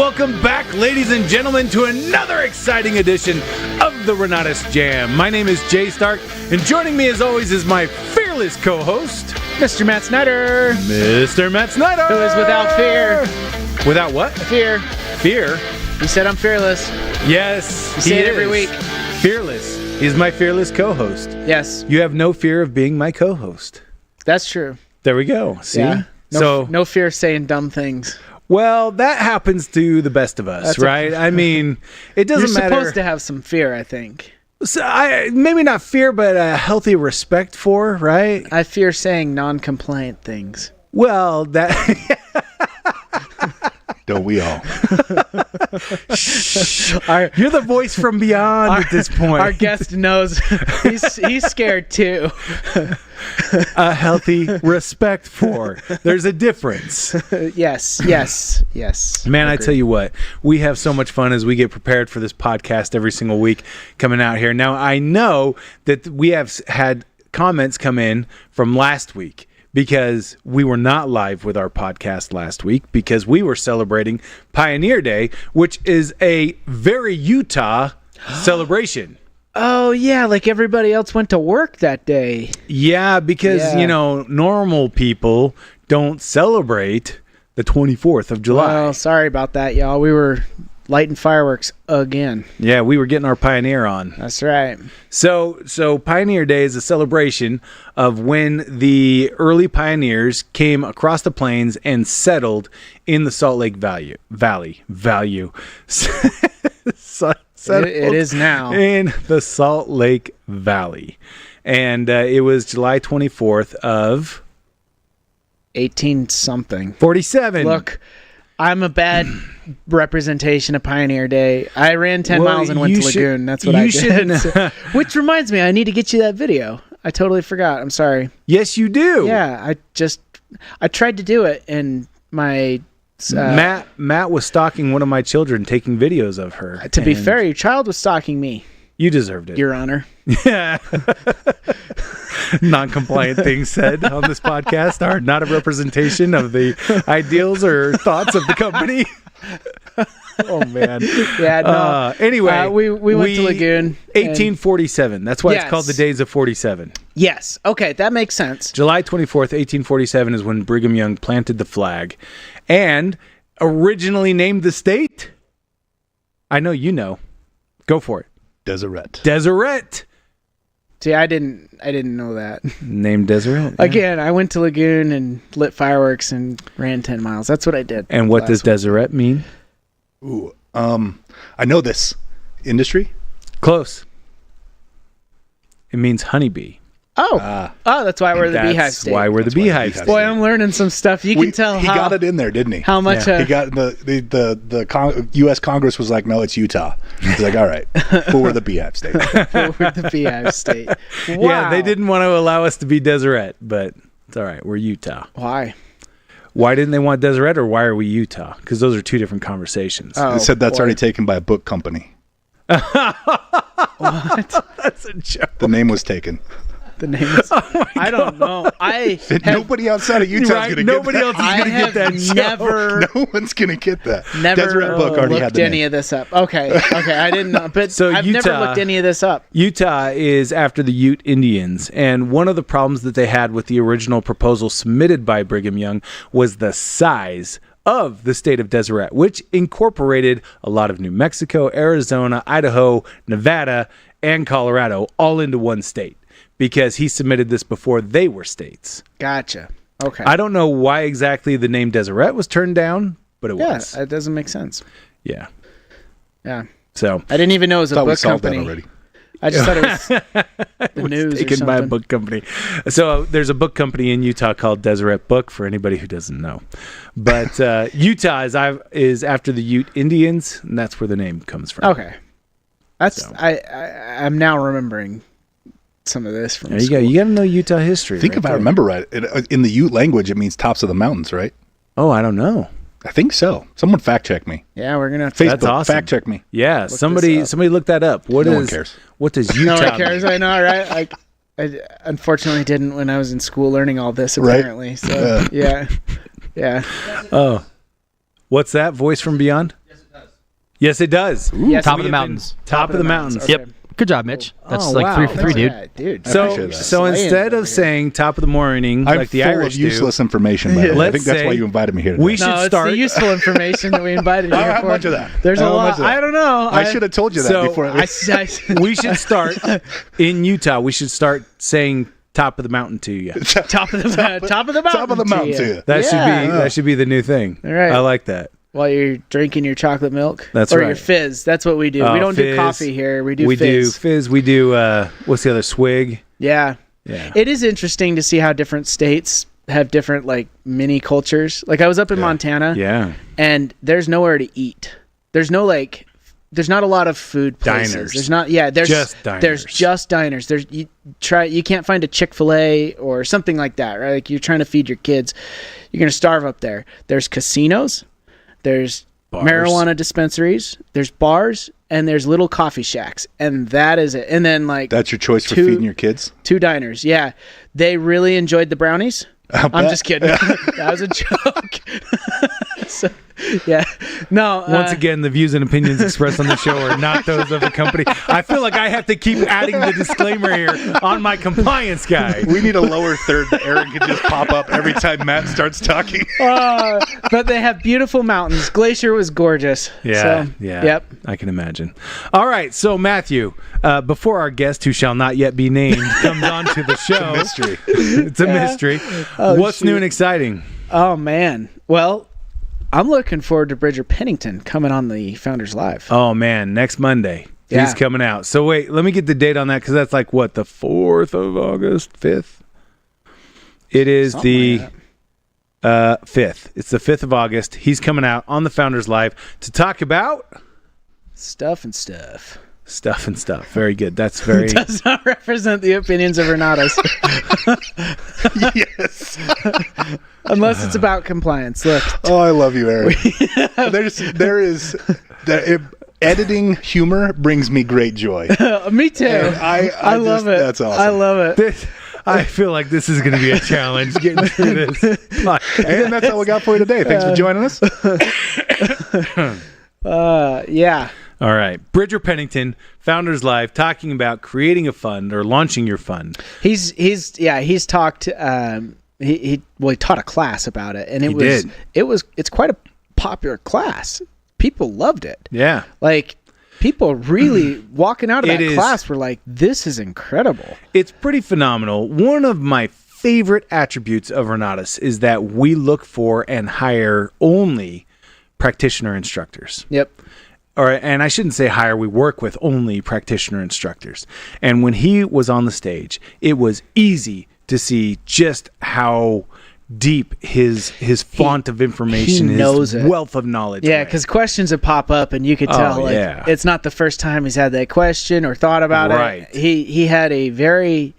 welcome back, ladies and gentlemen, to another exciting edition of the Renatus J.A.M. My name is Jay Stark, and joining me as always is my fearless co-host, Mr. Matt Snyder. Mr. Matt Snyder. Who is without fear. Without what? Fear. Fear? He said I'm fearless. Yes, You say it every week. Fearless. He's my fearless co-host. Yes. You have no fear of being my co-host. That's true. There we go. See? Yeah. No fear of saying dumb things. Well, that happens to the best of us, right? I mean, it doesn't matter. You're supposed to have some fear, I think. So maybe not fear, but a healthy respect for, right? I fear saying non-compliant things. Well, that... Don't we all? You're the voice from beyond at this point. Our guest knows he's scared too. A healthy respect for. There's a difference. Yes. Man, I tell you what, we have so much fun as we get prepared for this podcast every single week coming out here. Now, I know that we have had comments come in from last week, because we were not live with our podcast last week because we were celebrating Pioneer Day, which is a very Utah celebration. Oh, yeah, like everybody else went to work that day. Yeah, because, normal people don't celebrate the 24th of July. Well, sorry about that, y'all. We were lighting fireworks again. Yeah, we were getting our Pioneer on. That's right. So Pioneer Day is a celebration of when the early pioneers came across the plains and settled in the Salt Lake Valley. It is now. In the Salt Lake Valley. And it was July 24th of... 18-something. 47. Look, I'm a bad representation of Pioneer Day. I ran 10 miles and went to Lagoon. That's what I did. Which reminds me, I need to get you that video. I totally forgot. I'm sorry. Yes, you do. Yeah, I tried to do it, and my... Matt was stalking one of my children, taking videos of her. To be fair, your child was stalking me. You deserved it. Your Honor. Yeah. Non-compliant things said on this podcast are not a representation of the ideals or thoughts of the company. Oh, man. Yeah, no. Anyway. We went to Lagoon. 1847. That's why it's called the Days of 47. Yes. Okay, that makes sense. July 24th, 1847 is when Brigham Young planted the flag and originally named the state. I know you know. Go for it. Deseret. See, I didn't know that. Named Deseret. Yeah. Again, I went to Lagoon and lit fireworks and ran 10 miles. That's what I did. And what does Deseret mean? Ooh, I know this industry. Close. It means honeybee. Oh, that's why we're the Beehive State. That's why we're the Beehive State. Boy, I'm learning some stuff. You can tell he got it in there, didn't he? How much? He got the U.S. Congress was like, no, it's Utah. He's like, all right, but we're the Beehive State. We're the Beehive State. Wow. Yeah, they didn't want to allow us to be Deseret, but it's all right. We're Utah. Why? Why didn't they want Deseret, or why are we Utah? Because those are two different conversations. They said that's already taken by a book company. What? That's a joke. The name was taken. The name is... I don't know. Nobody outside of Utah is going to get that. Nobody else is going to get that never... No one's going to get that. Never Deseret book already had looked the any name. of this up. Okay, I didn't know. But So I've Utah, never looked any of this up. Utah is after the Ute Indians, and one of the problems that they had with the original proposal submitted by Brigham Young was the size of the state of Deseret, which incorporated a lot of New Mexico, Arizona, Idaho, Nevada, and Colorado all into one state, because he submitted this before they were states. Gotcha. Okay. I don't know why exactly the name Deseret was turned down, but it was. Yeah, it doesn't make sense. Yeah. Yeah. So I didn't even know it was a book we solved company. that already. I just thought it was the news taken or something. by a book company. So there's a book company in Utah called Deseret Book, for anybody who doesn't know. But Utah is after the Ute Indians, and that's where the name comes from. Okay. I'm now remembering some of this from There you school. go. You got to know Utah history. I think if I remember right, in the Ute language, it means tops of the mountains, right? Oh, I don't know. I think so. Someone fact check me. Yeah, we're gonna have to. Facebook, That's awesome. fact check me. Yeah, somebody look that up. No one cares. What does Utah No one cares. I know, right? Like, I unfortunately didn't when I was in school learning all this. Apparently, right? So yeah. Oh, what's that? Voice from beyond? Yes, it does. Yes, Top of the mountains. Top of the mountains. Okay. Yep. Good job, Mitch. That's Oh, like wow. 3 for 3, dude. Yeah, dude. So instead of saying top of the morning I'm like the full Irish of useless do, information. By the way. I Let's think that's why say you invited me here. Today. we should it's start. the useful information that we invited you I don't have for. much of that. There's I a don't have much lot. of that. I don't know. I should have told you that So, before. we should start in Utah. We should start saying top of the mountain to you. top of the mountain. Top of the mountain to you. That should be the new thing. All right. I like that. While you're drinking your chocolate milk. That's or right. your fizz. That's what we do. Oh, we don't do fizz. coffee here. We do We fizz. do fizz. We do what's the other, swig? Yeah. Yeah. It is interesting to see how different states have different like mini cultures. Like I was up in Montana. Yeah. And there's nowhere to eat. There's no like there's not a lot of food places. Diners. There's not there's just diners. There's just diners. You can't find a Chick-fil-A or something like that, right? Like you're trying to feed your kids. You're going to starve up there. There's casinos. There's Bars. marijuana dispensaries, there's bars, and there's little coffee shacks, and that is it. And then like That's your choice for feeding your kids? 2 diners. Yeah, they really enjoyed the brownies. I'm just kidding. That was a joke. So, yeah, no. Once again, the views and opinions expressed on the show are not those of the company. I feel like I have to keep adding the disclaimer here on my compliance guy. We need a lower third that Aaron can just pop up every time Matt starts talking. But they have beautiful mountains. Glacier was gorgeous. Yeah, So, yeah. Yep. I can imagine. All right, so Matthew, before our guest, who shall not yet be named, comes on to the show. Mystery. It's a mystery. What's new and exciting? Oh man. Well, I'm looking forward to Bridger Pennington coming on the Founders Live. Oh, man, next Monday. Yeah. He's coming out. So wait, let me get the date on that because that's like what, the 4th of August, 5th? It is Something like 5th. It's the 5th of August. He's coming out on the Founders Live to talk about Stuff and stuff. stuff and stuff. Very good. That's very Does not represent the opinions of Renatus. Yes. Unless it's about compliance. Look. Oh, I love you, Aaron. Editing humor brings me great joy. Me too. And I love just, it. That's awesome. I love it. I feel like this is going to be a challenge getting through this. And that's all we got for you today. Thanks for joining us. Yeah. Oh, All right. Bridger Pennington, Founders Live, talking about creating a fund or launching your fund. He's talked he taught a class about it, and it's quite a popular class. People loved it. Yeah. Like people really walking out of that It is. class were like, this is incredible. It's pretty phenomenal. One of my favorite attributes of Renatus is that we look for and hire only practitioner instructors. Yep. And I shouldn't say hire, we work with only practitioner instructors. And when he was on the stage, it was easy to see just how deep his font of information, he knows his it. wealth of knowledge. Yeah, went. because questions would pop up, and you could tell it's not the first time he's had that question or thought about Right. it. He had a very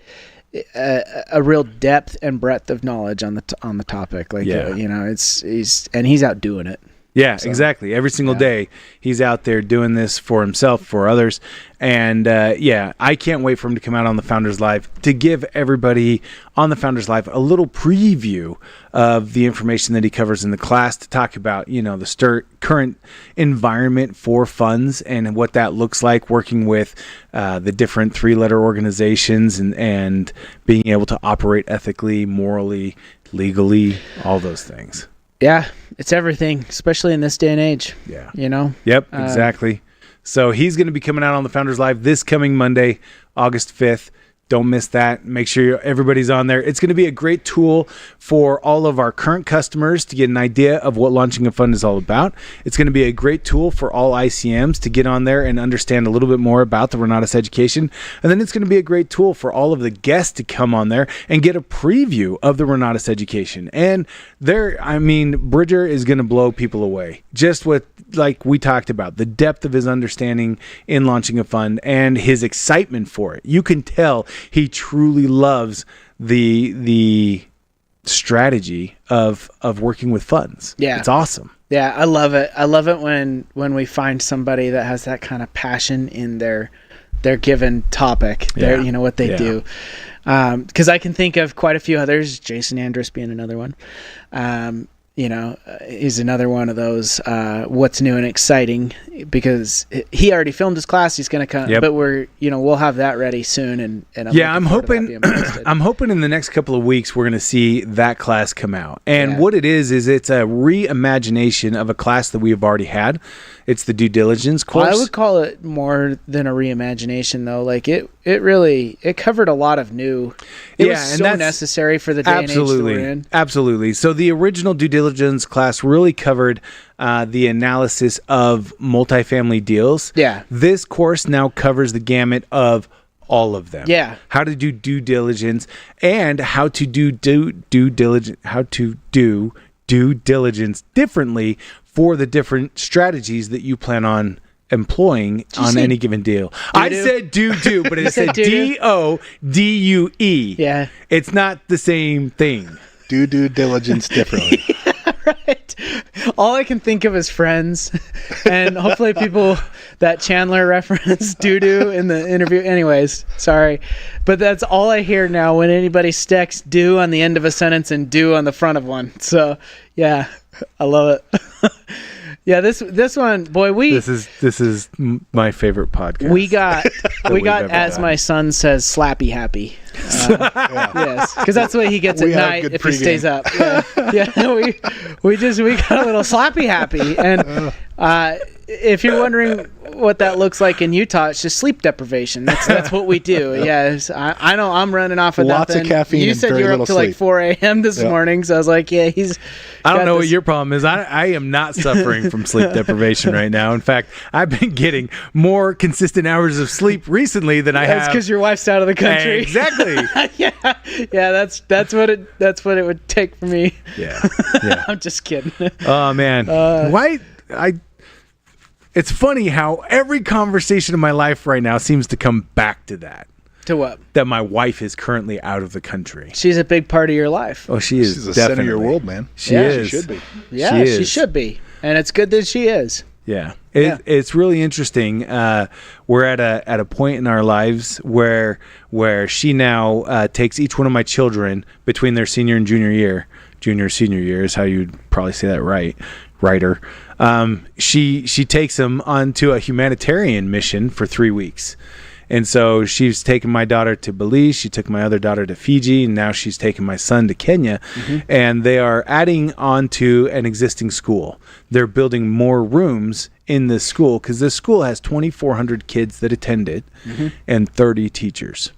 a real depth and breadth of knowledge on the topic. Like he's out doing it. Yeah, exactly. Every single day he's out there doing this for himself, for others. And I can't wait for him to come out on the Founders Live to give everybody on the Founders Live a little preview of the information that he covers in the class, to talk about, the current environment for funds and what that looks like, working with the different 3-letter organizations and being able to operate ethically, morally, legally, all those things. Yeah, it's everything, especially in this day and age. Yeah. Yep, exactly. So he's going to be coming out on the Founders Live this coming Monday, August 5th. Don't miss that. Make sure everybody's on there. It's going to be a great tool for all of our current customers to get an idea of what launching a fund is all about. It's going to be a great tool for all ICMs to get on there and understand a little bit more about the Renatus education. And then it's going to be a great tool for all of the guests to come on there and get a preview of the Renatus education. And Bridger is going to blow people away. Just with, like we talked about, the depth of his understanding in launching a fund and his excitement for it. You can tell he truly loves the strategy of working with funds. Yeah. It's awesome. Yeah, I love it. I love it when we find somebody that has that kind of passion in their given topic, what they do. Because I can think of quite a few others, Jason Andrus being another one. He's another one of those what's new and exciting because he already filmed his class. He's going to come, but we'll have that ready soon. And I'm hoping in the next couple of weeks we're going to see that class come out. And what it is it's a reimagination of a class that we have already had. It's the due diligence course. I would call it more than a reimagination, though. Like it really covered a lot of new. It was so necessary for the day and age that we're in. Absolutely. So the original due diligence class really covered the analysis of multifamily deals. Yeah. This course now covers the gamut of all of them. Yeah. How to do due diligence and how to do due diligence differently for the different strategies that you plan on employing on any given deal. I said do, but it said DODUE. Yeah. It's not the same thing. Do due diligence differently. Right. All I can think of is Friends, and hopefully people that Chandler reference doo-doo in the interview. Anyways, sorry. But that's all I hear now when anybody sticks do on the end of a sentence and do on the front of one. So, yeah, I love it. Yeah, this one, boy, this is my favorite podcast. We got as my son says, slappy happy. Yes, because that's what he gets at night if he stays up. Yeah, we got a little slappy happy, and if you're wondering what that looks like in Utah, it's just sleep deprivation. That's what we do. Yes, I know I'm running off of lots nothing. of caffeine. You said you were up to like 4 a.m. this morning, so I was like, yeah, I don't know what your problem is. I am not suffering from sleep deprivation right now. In fact, I've been getting more consistent hours of sleep recently than I have. That's because your wife's out of the country. Exactly. Yeah. That's what it would take for me. Yeah. I'm just kidding. Oh man, it's funny how every conversation in my life right now seems to come back to that. To what? That my wife is currently out of the country. She's a big part of your life. Oh, she is. She's the definitely. center of your world, man. She is. She should be. Yeah, she should be. And it's good that she is. Yeah. It's really interesting. We're at a point in our lives where she now takes each one of my children between their senior and senior year is how you'd probably say that writer. She takes them onto a humanitarian mission for 3 weeks. And so she's taken my daughter to Belize. She took my other daughter to Fiji. And now she's taken my son to Kenya. Mm-hmm. And they are adding on to an existing school. They're building more rooms in this school because this school has 2,400 kids that attend it and 30 teachers.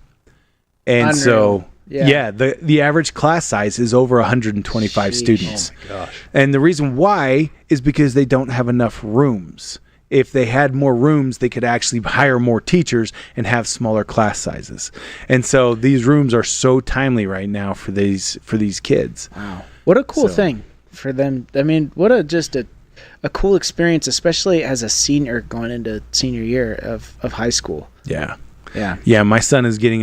And Unreal. So... Yeah, the average class size is over 125 students. Oh my gosh. And the reason why is because they don't have enough rooms. If they had more rooms, they could actually hire more teachers and have smaller class sizes. And so these rooms are so timely right now for these kids. Wow. What a cool thing for them. I mean, what a cool experience, especially as a senior going into senior year of high school. Yeah. Yeah. Yeah, my son is getting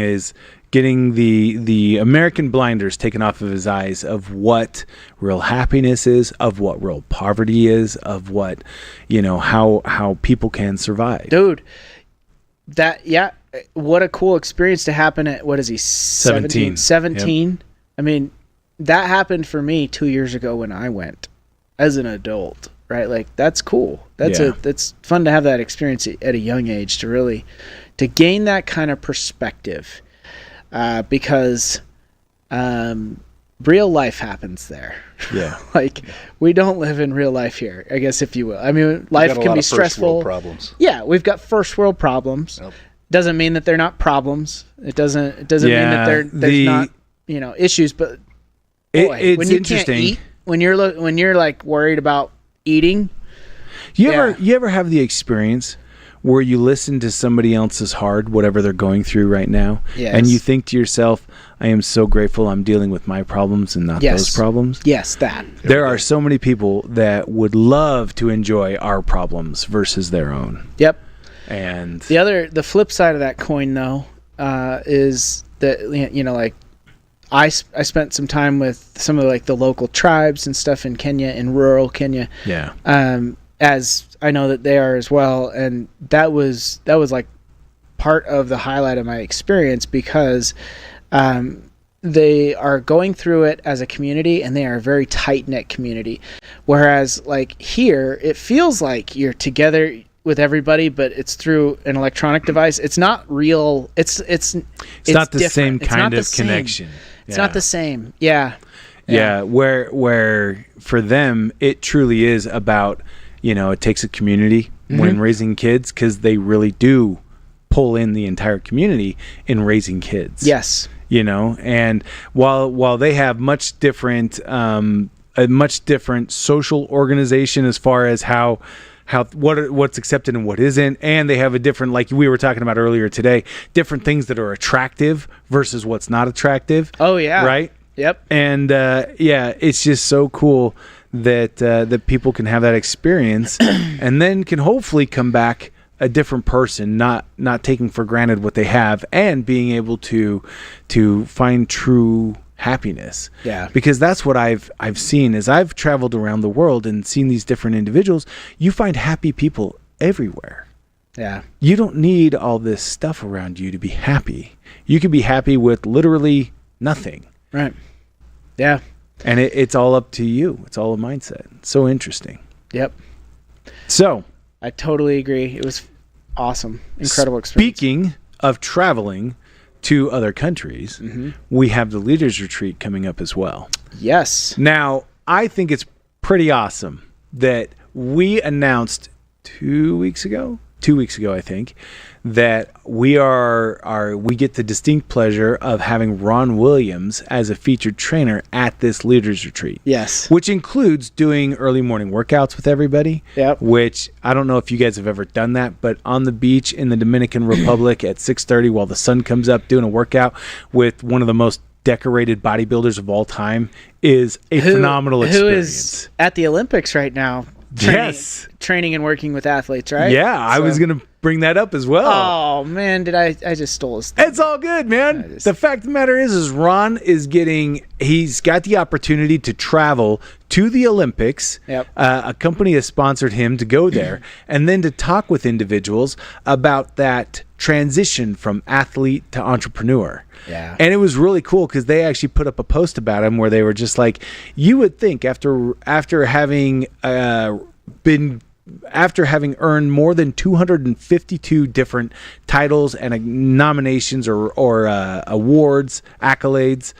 the American blinders taken off of his eyes of what real happiness is, of what real poverty is, of what, how people can survive. Dude, what a cool experience to happen at, what is he, 17? 17? Yep. I mean, that happened for me 2 years ago when I went as an adult, right? Like, that's cool. That's fun to have that experience at a young age to gain that kind of perspective. Because real life happens there. Yeah. We don't live in real life here, I guess, if you will. I mean, life can be stressful. First world problems. Yeah, we've got first world problems. Yep. Doesn't mean that they're not problems. It doesn't mean that there's not, issues, but boy, when you interesting. Can't eat, when you're like worried about eating. You ever have the experience where you listen to somebody else's hard, whatever they're going through right now, and you think to yourself, I am so grateful I'm dealing with my problems and not those problems? Yes, that. There are so many people that would love to enjoy our problems versus their own. Yep. And the flip side of that coin, though, is that, I spent some time with some of the local tribes and stuff in Kenya, in rural Kenya. Yeah. As I know that they are as well, and that was like part of the highlight of my experience because they are going through it as a community, and they are a very tight-knit community. Whereas here, it feels like you're together. with everybody, but it's through an electronic device. It's not real. It's not the different. same It's kind not the of same. connection. It's not the same. Yeah. Yeah, where for them it truly is about, it takes a community when raising kids, because they really do pull in the entire community in raising kids. Yes. And while they have much different a much different social organization as far as what's accepted and what isn't, and they have a different, like we were talking about earlier today, different things that are attractive versus what's not attractive. Oh yeah. Right. Yep. And it's just so cool that people can have that experience and then can hopefully come back a different person, not taking for granted what they have, and being able to find true happiness. Yeah. Because that's what I've seen as I've traveled around the world and seen these different individuals. You find happy people everywhere. Yeah. You don't need all this stuff around you to be happy. You can be happy with literally nothing. Right. Yeah. And it's all up to you. It's all a mindset. So interesting. Yep. So I totally agree. It was awesome. Incredible experience. Speaking of traveling to other countries, we have the Leaders Retreat coming up as well. Yes. Now, I think it's pretty awesome that we announced 2 weeks ago, I think, that we get the distinct pleasure of having Ron Williams as a featured trainer at this Leaders Retreat. Yes. Which includes doing early morning workouts with everybody. Yep. Which I don't know if you guys have ever done that, but on the beach in the Dominican Republic at 6:30 while the sun comes up, doing a workout with one of the most decorated bodybuilders of all time is a phenomenal experience. Who is at the Olympics right now. Training and working with athletes, right? Yeah, I was going to bring that up as well. Oh, man, I just stole his thing. It's all good, man. The fact of the matter is Ron he's got the opportunity to travel to the Olympics. Yep. A company has sponsored him to go there and then to talk with individuals about that transition from athlete to entrepreneur. Yeah. And it was really cool because they actually put up a post about him where they were just like, you would think after having earned more than 252 different titles and nominations or awards, accolades,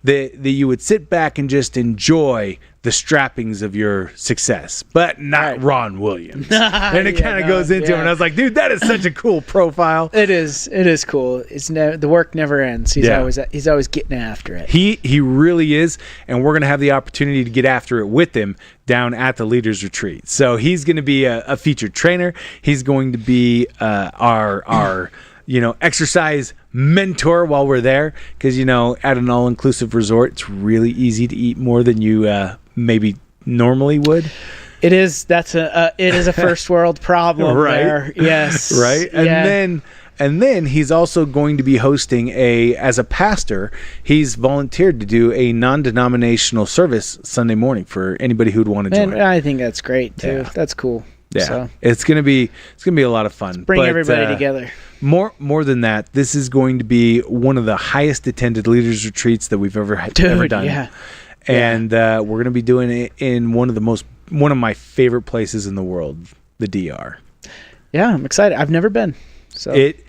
that you would sit back and just enjoy the strappings of your success, but not Ron Williams. And it kind of goes into him, and I was like, dude, that is such a cool profile. It is cool. The work never ends. He's always getting after it. He really is, and we're going to have the opportunity to get after it with him down at the Leaders Retreat. So he's going to be a featured trainer. He's going to be our exercise mentor while we're there, because at an all-inclusive resort, it's really easy to eat more than you maybe normally would. It is. It is a first world problem, right? There. Yes, right. And then he's also going to be hosting as a pastor, he's volunteered to do a non-denominational service Sunday morning for anybody who'd want to join. I think that's great too. Yeah. That's cool. Yeah, so, it's gonna be a lot of fun. Bring everybody together. More than that, this is going to be one of the highest attended Leaders Retreats that we've ever done. Yeah. And we're going to be doing it in one of my favorite places in the world, the DR. Yeah, I'm excited. I've never been. So it's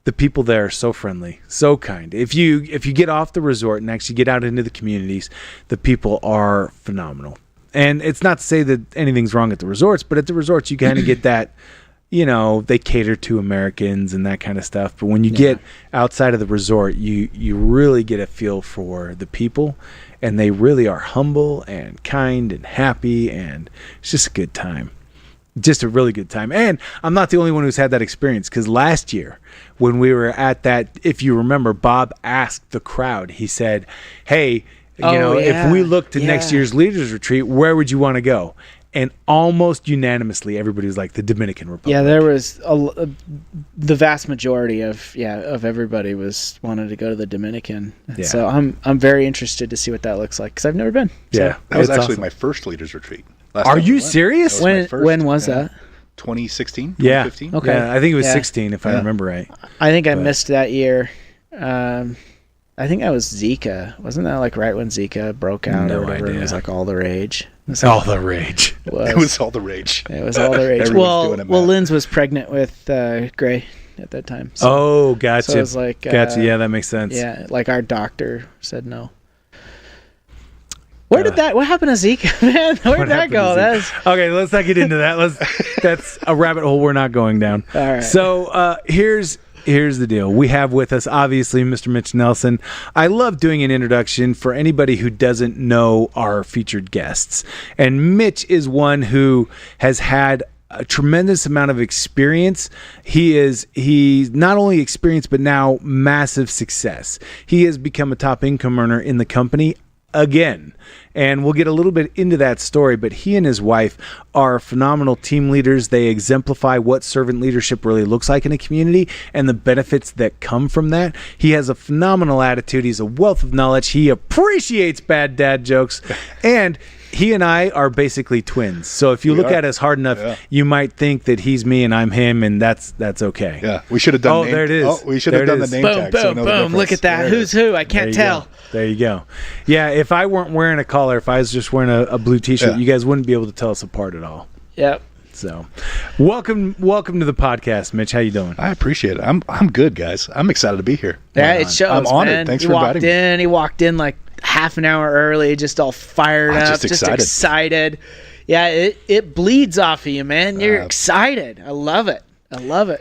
the people there are so friendly, so kind. If you get off the resort and actually get out into the communities, the people are phenomenal. And it's not to say that anything's wrong at the resorts, but at the resorts you kind of get that, they cater to Americans and that kind of stuff. But when you get outside of the resort, you really get a feel for the people, and they really are humble and kind and happy, and it's just a good time. Just a really good time. And I'm not the only one who's had that experience, because last year when we were at that, if you remember, Bob asked the crowd, he said, hey, if we look to next year's Leaders Retreat, where would you want to go? And almost unanimously, everybody was like the Dominican Republic. Yeah, there was the vast majority of everybody wanted to go to the Dominican. Yeah. So I'm very interested to see what that looks like, because I've never been. Yeah, that was actually my first Leaders Retreat. Are you serious? When was that? 2016, 2015? Okay. Yeah, I think it was 16 if I remember right. I think I missed that year. I think that was Zika. Wasn't that like right when Zika broke out or whatever? Idea. It was like all the rage. All the rage. It was all the rage. It was all the rage. Everyone's doing it, Well, man. Linz was pregnant with Gray at that time. So, Oh, gotcha. so it was like, gotcha. Yeah, that makes sense. yeah, like our doctor said no. What happened to Zeke, man? Where did that go? Okay, let's not get into that. That's a rabbit hole we're not going down. All right. So here's the deal. We have with us, obviously, Mr. Mitch Nelson. I love doing an introduction for anybody who doesn't know our featured guests. And Mitch is one who has had a tremendous amount of experience. He's not only experienced, but now massive success. He has become a top income earner in the company again. And we'll get a little bit into that story, but he and his wife are phenomenal team leaders. They exemplify what servant leadership really looks like in a community and the benefits that come from that. He has a phenomenal attitude. He's a wealth of knowledge. He appreciates bad dad jokes. And he and I are basically twins. So if you look at us hard enough, you might think that he's me and I'm him, and that's okay. Yeah, we should have done. Oh, there it is. Oh, we should have done the name tag. Boom, so we know the boom. difference. Look at that. Who's who? I can't tell. There you go. Yeah, if I weren't wearing a collar, if I was just wearing a blue T-shirt, you guys wouldn't be able to tell us apart at all. Yep. So, welcome to the podcast, Mitch. How you doing? I appreciate it. I'm good, guys. I'm excited to be here. Yeah, it shows. I'm honored. Man. Thanks for inviting me. He walked in like half an hour early, just all fired up, just excited. Yeah, it bleeds off of you, man. You're excited. I love it.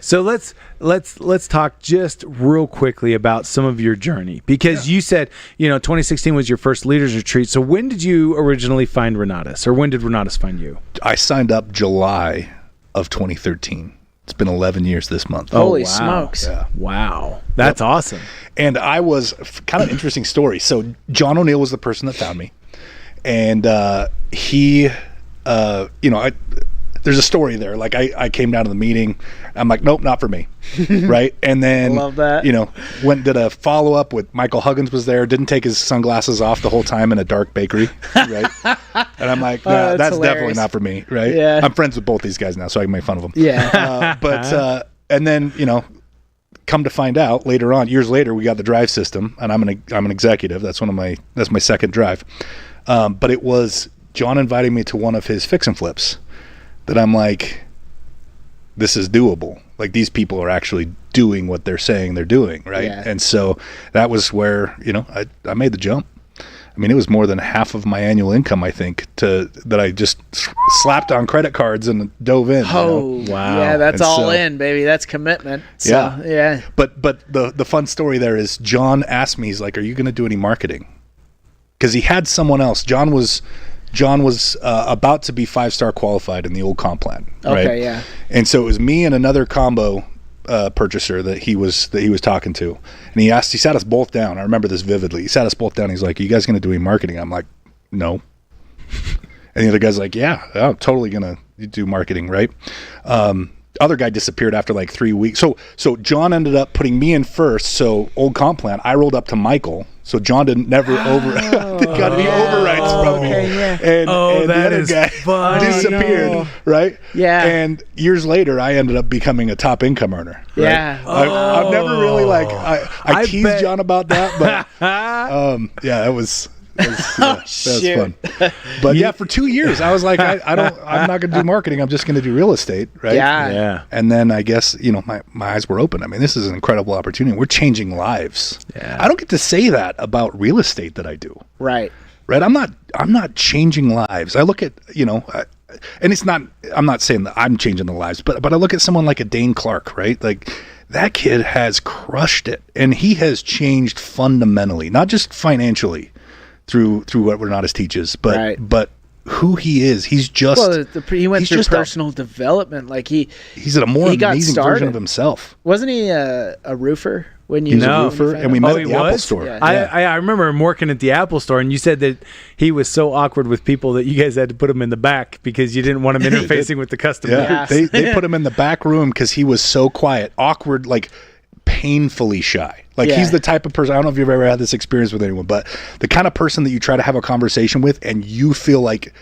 So let's talk just real quickly about some of your journey, because you said 2016 was your first leaders retreat. So when did you originally find Renatus, or when did Renatus find you? I signed up July of 2013. It's been 11 years this month. Holy smokes! Yeah. Wow, that's awesome. And I was kind of an interesting story. So John O'Neill was the person that found me, and he. There's a story there. Like I came down to the meeting. I'm like, nope, not for me. Right. And then, I love that. Went did a follow up with Michael Huggins was there. Didn't take his sunglasses off the whole time in a dark bakery. Right. And I'm like, nah, that's definitely not for me. Right. Yeah. I'm friends with both these guys now, so I can make fun of them. Yeah. And then, come to find out later on, years later, we got the drive system, and I'm an executive. That's my second drive. But it was John inviting me to one of his fix and flips that I'm like, this is doable. Like, these people are actually doing what they're saying they're doing, right? Yeah. And so that was where, I made the jump. I mean, it was more than half of my annual income, I think, that I just slapped on credit cards and dove in. Oh, Wow. Yeah, that's And all so- in, baby. That's commitment. So, yeah. But the fun story there is John asked me, he's like, are you going to do any marketing? Because he had someone else. John was about to be 5-star qualified in the old comp plan. Right? Okay, yeah. And so it was me and another combo purchaser that he was talking to, and he sat us both down. I remember this vividly. He sat us both down. He's like, "Are you guys going to do any marketing?" I'm like, "No." And the other guy's like, "Yeah, I'm totally going to do marketing." Right. Other guy disappeared after like 3 weeks. So John ended up putting me in first. So old comp plan, I rolled up to Michael. So John got any overrides from me. Yeah. And the other guy funny. disappeared, right? Yeah. And years later, I ended up becoming a top income earner. Right? Yeah. I've never really I teased bet. John about that, but that was fun. But yeah, for 2 years I was like, I'm not going to do marketing. I'm just going to do real estate, right? Yeah. And then I guess my eyes were open. I mean, this is an incredible opportunity. We're changing lives. Yeah. I don't get to say that about real estate that I do. Right. Right? I'm not changing lives. I look at and it's not. I'm not saying that I'm changing the lives, but I look at someone like a Dane Clark, right? Like, that kid has crushed it, and he has changed fundamentally, not just financially through what Renatus teaches, but who he is. He's just he went through personal development. Like he's a more amazing version of himself. Wasn't he a roofer when you? He was a roofer, and we met at the Apple store. Yeah. I remember him working at the Apple store, and you said that he was so awkward with people that you guys had to put him in the back because you didn't want him interfacing with the customer. Yeah, they put him in the back room because he was so quiet, awkward, like painfully shy. Like, he's the type of person, I don't know if you've ever had this experience with anyone, but the kind of person that you try to have a conversation with and you feel like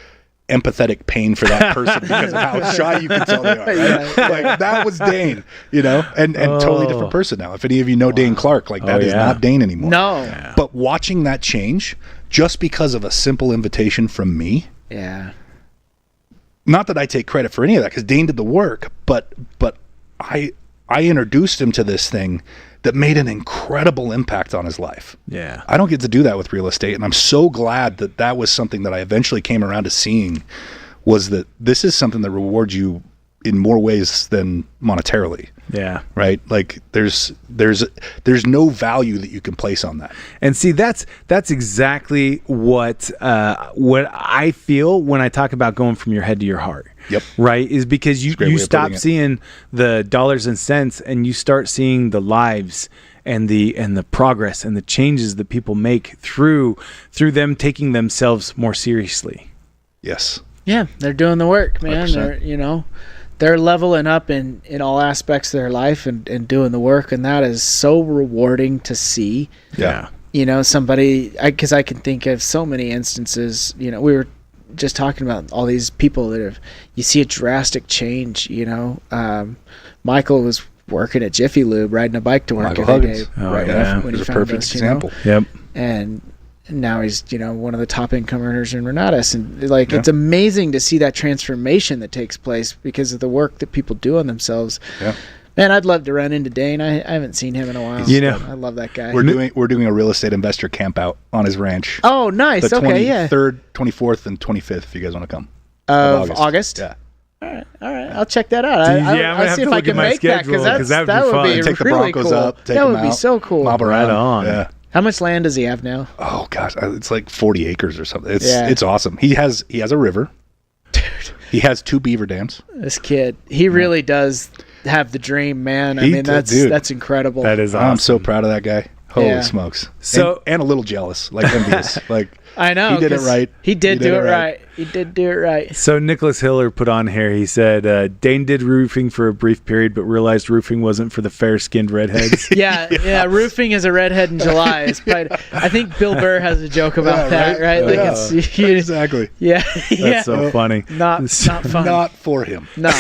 empathetic pain for that person because of how shy you can tell they are. Right? Like, that was Dane, and totally different person now. If any of you know Dane Clark, like, that is not Dane anymore. No. But watching that change just because of a simple invitation from me Yeah. Not that I take credit for any of that, because Dane did the work, but I introduced him to this thing that made an incredible impact on his life. Yeah. I don't get to do that with real estate, and I'm so glad that that was something that I eventually came around to seeing, was that this is something that rewards you in more ways than monetarily. Yeah. Right? Like there's no value that you can place on that. And see, that's exactly what I feel when I talk about going from your head to your heart. Yep. Right? Is because you stop seeing the dollars and cents and you start seeing the lives and the progress and the changes that people make through them taking themselves more seriously. Yes. Yeah, they're doing the work, man. 100%. They're leveling up in all aspects of their life and doing the work, and that is so rewarding to see. Yeah. Somebody, because I can think of so many instances. We were just talking about all these people that you see a drastic change. Michael was working at Jiffy Lube, riding a bike to work every day. When he found perfect example. Yep. And now he's one of the top income earners in Renatus, and it's amazing to see that transformation that takes place because of the work that people do on themselves. Yeah. Man, I'd love to run into Dane. I haven't seen him in a while. I love that guy. We're doing a real estate investor camp out on his ranch. Oh, nice. The okay, 23rd, 24th, and 25th. If you guys want to come. Of August. Yeah. All right. I'll check that out. I'll see if I can make that, because that would be take the really Broncos cool. up. That would be so cool. Mob around. Right on. Yeah. How much land does he have now? Oh gosh, it's like 40 acres or something. It's awesome. He has a river. Dude. He has 2 beaver dams. This kid, he really does have the dream, man. That's incredible. That is awesome. I'm so proud of that guy. Holy smokes. So and a little jealous, like envious. Like I know. He did it right. He did do it right. He did do it right. So Nicholas Hiller put on here, he said, Dane did roofing for a brief period, but realized roofing wasn't for the fair-skinned redheads. Yeah. Roofing is a redhead in July. I think Bill Burr has a joke about that, right? Exactly. Yeah. That's so funny. Not fun. Not for him. No.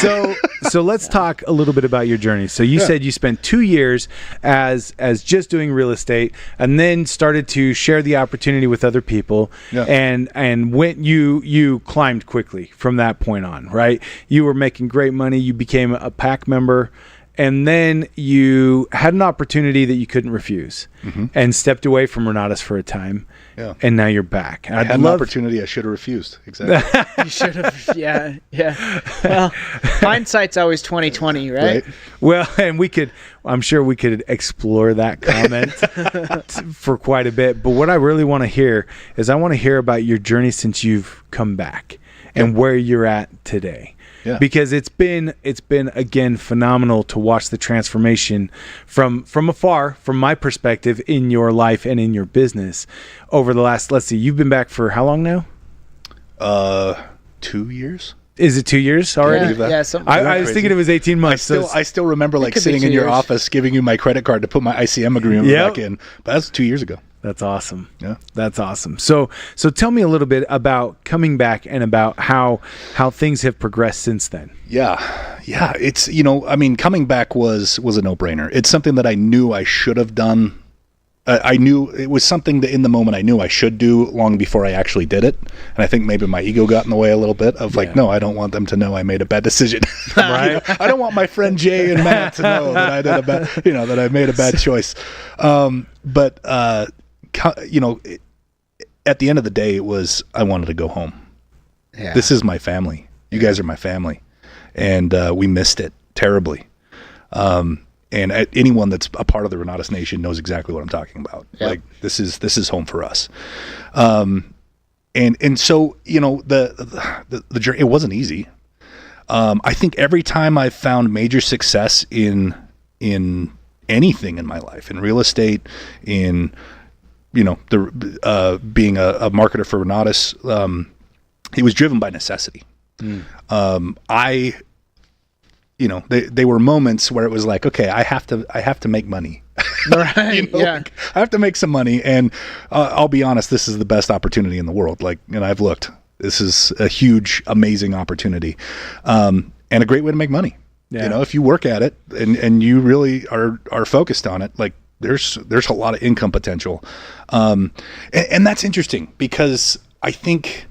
So let's talk a little bit about your journey. So you said you spent 2 years as just doing real estate, and then started to share the opportunity with other people. Yeah. And when you climbed quickly from that point on, right? You were making great money. You became a PAC member, and then you had an opportunity that you couldn't refuse, and stepped away from Renatus for a time. Yeah. And now you're back. I had an opportunity I should have refused. Exactly. You should have. Yeah. Well, hindsight's always 20/20, right? Well, and I'm sure we could explore that comment for quite a bit. But what I really want to hear is I want to hear about your journey since you've come back and where you're at today. Yeah. Because it's been again phenomenal to watch the transformation from afar, from my perspective, in your life and in your business over the last, let's see, you've been back for how long now? 2 years. Is it 2 years already? Yeah, I was thinking it was 18 months. I still remember sitting in your office giving you my credit card to put my ICM agreement back in. But that's 2 years ago. That's awesome. Yeah. That's awesome. So tell me a little bit about coming back and about how things have progressed since then. Yeah. It's, coming back was a no-brainer. It's something that I knew I should have done. I knew it was something that in the moment I knew I should do long before I actually did it. And I think maybe my ego got in the way a little bit of no, I don't want them to know I made a bad decision. Right. I don't want my friend Jay and Matt to know that I did that I made a bad choice. But at the end of the day, it was, I wanted to go home. Yeah. This is my family. You guys are my family. And we missed it terribly. And anyone that's a part of the Renatus Nation knows exactly what I'm talking about. Yep. Like this is home for us. And so, the journey, it wasn't easy. I think every time I've found major success in anything in my life, in real estate, in being a marketer for Renatus, it was driven by necessity. They were moments where it was like, okay, I have to make money. Right. I have to make some money. And I'll be honest, this is the best opportunity in the world. I've looked, this is a huge, amazing opportunity. And a great way to make money. Yeah. If you work at it and you really are focused on it, there's a lot of income potential. And that's interesting because I think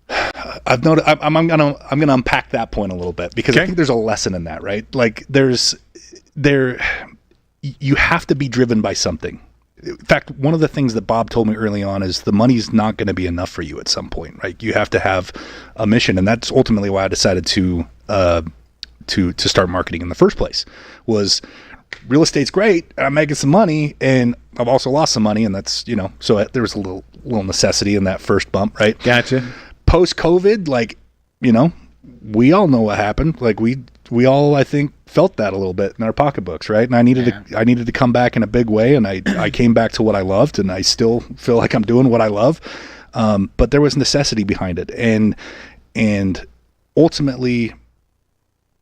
I've noticed. I'm gonna unpack that point a little bit because I think there's a lesson in that, right? Like you have to be driven by something. In fact, one of the things that Bob told me early on is the money's not going to be enough for you at some point, right? You have to have a mission, and that's ultimately why I decided to start marketing in the first place. Was real estate's great, I'm making some money, and I've also lost some money, and that's so there was a little necessity in that first bump, right? Gotcha. Post-COVID, like we all know what happened. Like we all, I think, felt that a little bit in our pocketbooks, right? And I needed to come back in a big way, and I came back to what I loved, and I still feel like I'm doing what I love. But there was necessity behind it, and ultimately,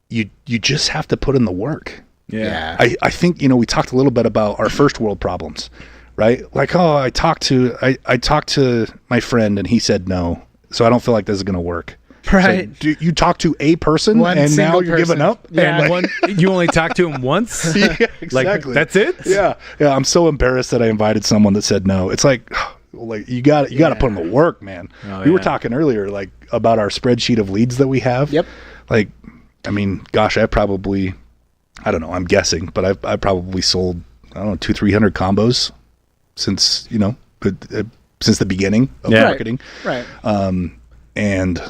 you just have to put in the work. Yeah. I think we talked a little bit about our first world problems, right? Like, oh, I talked to my friend, and he said no, so I don't feel like this is going to work. Right. So you talk to a person and now you're giving up? Yeah. And you only talked to him once? Yeah, exactly. Like, that's it? Yeah. Yeah. I'm so embarrassed that I invited someone that said no. It's like you got to put in the work, man. We were talking earlier, like, about our spreadsheet of leads that we have. Yep. Like, I mean, gosh, I don't know, I'm guessing, but I probably sold, 200-300 combos since, since the beginning of marketing. Right. And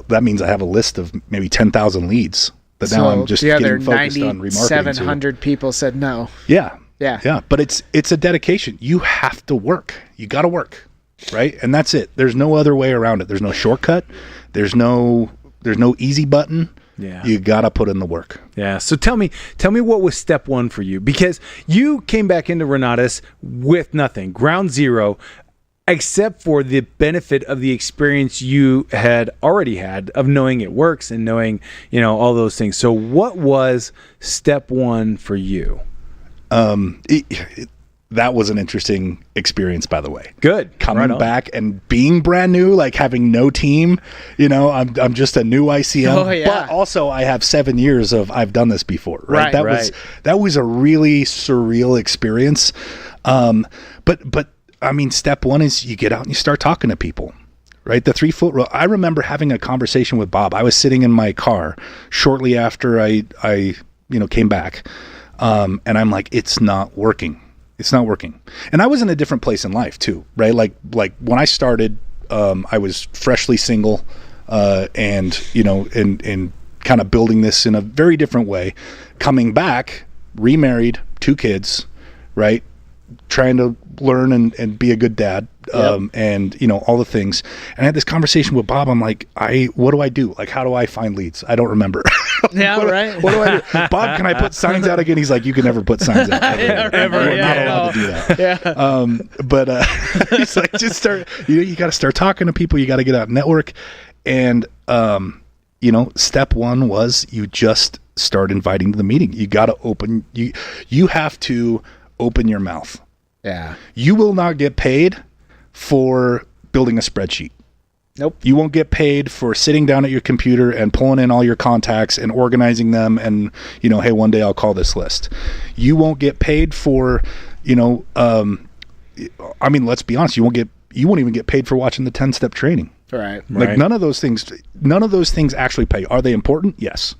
that means I have a list of maybe 10,000 leads that now I'm just getting focused on remarketing. 700 people said no. Yeah. Yeah. Yeah. But it's a dedication. You have to work. You got to work. Right. And that's it. There's no other way around it. There's no shortcut. There's no easy button. Yeah. You got to put in the work. Yeah. So tell me what was step one for you, because you came back into Renatus with nothing, ground zero, except for the benefit of the experience you had already had of knowing it works and knowing, all those things. So what was step one for you? That was an interesting experience, by the way. Good. Coming back and being brand new, like having no team, I'm just a new ICM. Oh, yeah. But also I have 7 years of I've done this before, right? That was a really surreal experience. But I mean, step one is you get out and you start talking to people, right? The 3-foot rule. I remember having a conversation with Bob. I was sitting in my car shortly after I came back. And I'm like, it's not working. It's not working. And I was in a different place in life too, right? Like when I started, I was freshly single, and kind of building this in a very different way. Coming back, remarried, 2 kids, right? Trying to learn and be a good dad, and all the things. And I had this conversation with Bob. I'm like, what do I do? Like, how do I find leads? I don't remember. Yeah, right. What do I do? Bob, can I put signs out again? He's like, you can never put signs out. Ever. You're not allowed to do that. Yeah. But he's like, just start. You got to start talking to people. You got to get out and network. And step one was you just start inviting to the meeting. You got to open. You have to open your mouth. Yeah. You will not get paid for building a spreadsheet. Nope. You won't get paid for sitting down at your computer and pulling in all your contacts and organizing them and, hey, one day I'll call this list. You won't get paid for, let's be honest, you won't even get paid for watching the 10-step training. Right. Like none of those things actually pay. Are they important? Yes.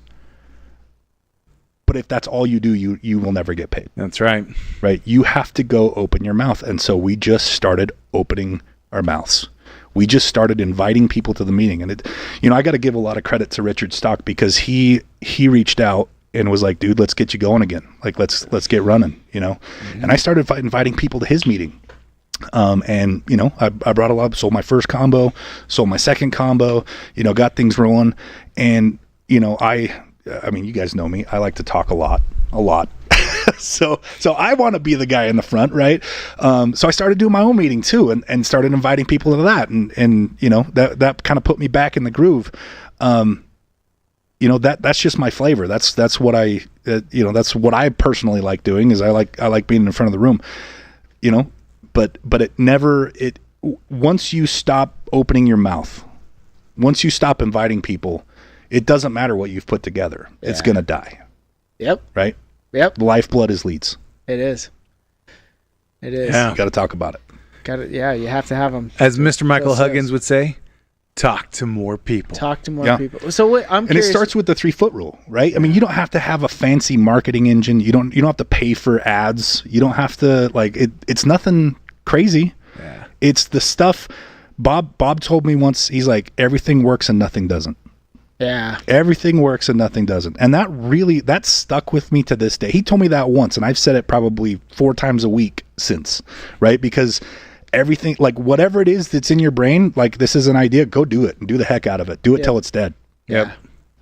But if that's all you do, you will never get paid. That's right. Right. You have to go open your mouth. And so we just started opening our mouths. We just started inviting people to the meeting. And I got to give a lot of credit to Richard Stock because he reached out and was like, dude, let's get you going again. Like, let's get running, Mm-hmm. And I started inviting people to his meeting. I brought a lot, sold my first combo, sold my second combo, got things rolling. And, I mean, you guys know me. I like to talk a lot. So I want to be the guy in the front, right? So I started doing my own meeting too, and started inviting people to that, and that kind of put me back in the groove. That's just my flavor. That's what that's what I personally like doing. Is I like being in front of the room, But once you stop opening your mouth, once you stop inviting people, it doesn't matter what you've put together. Yeah. It's going to die. Yep. Right? Yep. The lifeblood is leads. It is. Yeah. You got to talk about it. Got it. Yeah, you have to have them. As Mr. Michael Huggins would say, talk to more people. People. So what, I'm curious. And it starts with the 3-foot rule, right? I mean, you don't have to have a fancy marketing engine. You don't have to pay for ads. You don't have to it's nothing crazy. Yeah. It's the stuff Bob told me once, he's like, everything works and nothing doesn't. Yeah. Everything works and nothing doesn't. And that stuck with me to this day. He told me that once, and I've said it probably 4 times a week since, right? Because everything, like whatever it is that's in your brain, like this is an idea, go do it and do the heck out of it. Do it till it's dead. Yep.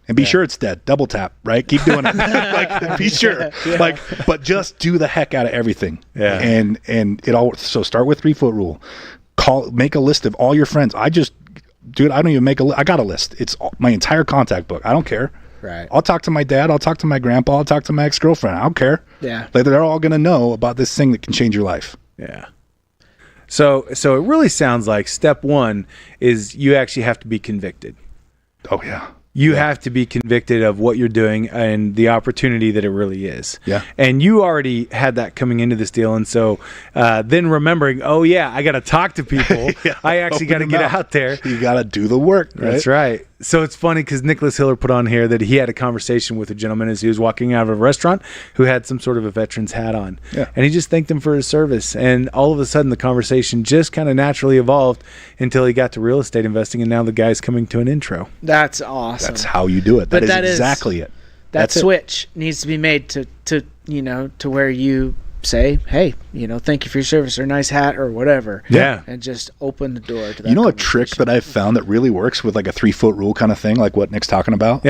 And be sure it's dead. Double tap, right? Keep doing it. Like, be sure. Yeah. But just do the heck out of everything. Yeah. And so start with 3-foot rule. Make a list of all your friends. I don't even I got a list. It's my entire contact book. I don't care. Right. I'll talk to my dad. I'll talk to my grandpa. I'll talk to my ex-girlfriend. I don't care. Yeah. Like, they're all going to know about this thing that can change your life. Yeah. So it really sounds like step 1 is you actually have to be convicted. Oh, yeah. You have to be convicted of what you're doing and the opportunity that it really is. Yeah. And you already had that coming into this deal. And so then remembering, I got to talk to people. I actually got to get out there. You got to do the work. Right? That's right. So it's funny because Nicholas Hiller put on here that he had a conversation with a gentleman as he was walking out of a restaurant who had some sort of a veteran's hat on. Yeah. And he just thanked him for his service. And all of a sudden the conversation just kind of naturally evolved until he got to real estate investing. And now the guy's coming to an intro. That's awesome. That's how you do it. That is exactly it. That switch needs to be made to where you say, hey, thank you for your service, or nice hat, or whatever. Yeah. And just open the door to that. A trick that I've found that really works with like a 3-foot rule kind of thing, like what Nick's talking about,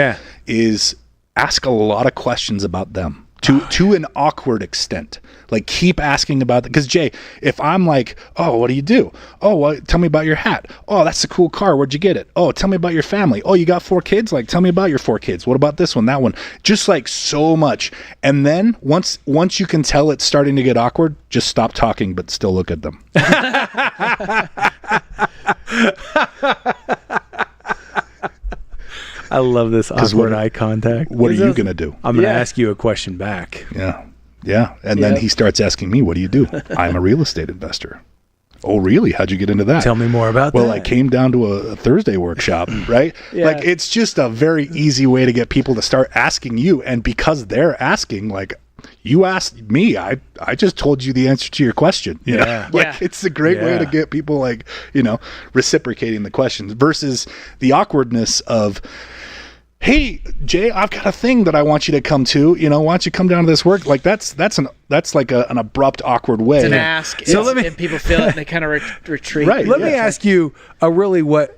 is ask a lot of questions about them. To an awkward extent. Like, keep asking about that. Because, Jay, if I'm like, oh, what do you do? Oh, well, tell me about your hat. Oh, that's a cool car. Where'd you get it? Oh, tell me about your family. Oh, you got 4 kids? Like, tell me about your 4 kids. What about this one, that one? Just like so much. And then once you can tell it's starting to get awkward, just stop talking, but still look at them. I love this awkward eye contact. What are you going to do? I'm going to ask you a question back. Yeah. Yeah. And then he starts asking me, what do you do? I'm a real estate investor. Oh, really? How'd you get into that? Tell me more about that. Well, I came down to a Thursday workshop, right? Yeah. Like, it's just a very easy way to get people to start asking you. And because they're asking, like, you asked me, I just told you the answer to your question. You know? Like, it's a great way to get people, like, reciprocating the questions versus the awkwardness of, hey, Jay, I've got a thing that I want you to come to. Why don't you come down to this work? Like, that's like an abrupt, awkward way. It's an ask. So and people feel it and they kind of retreat. Right. Let me ask you a really what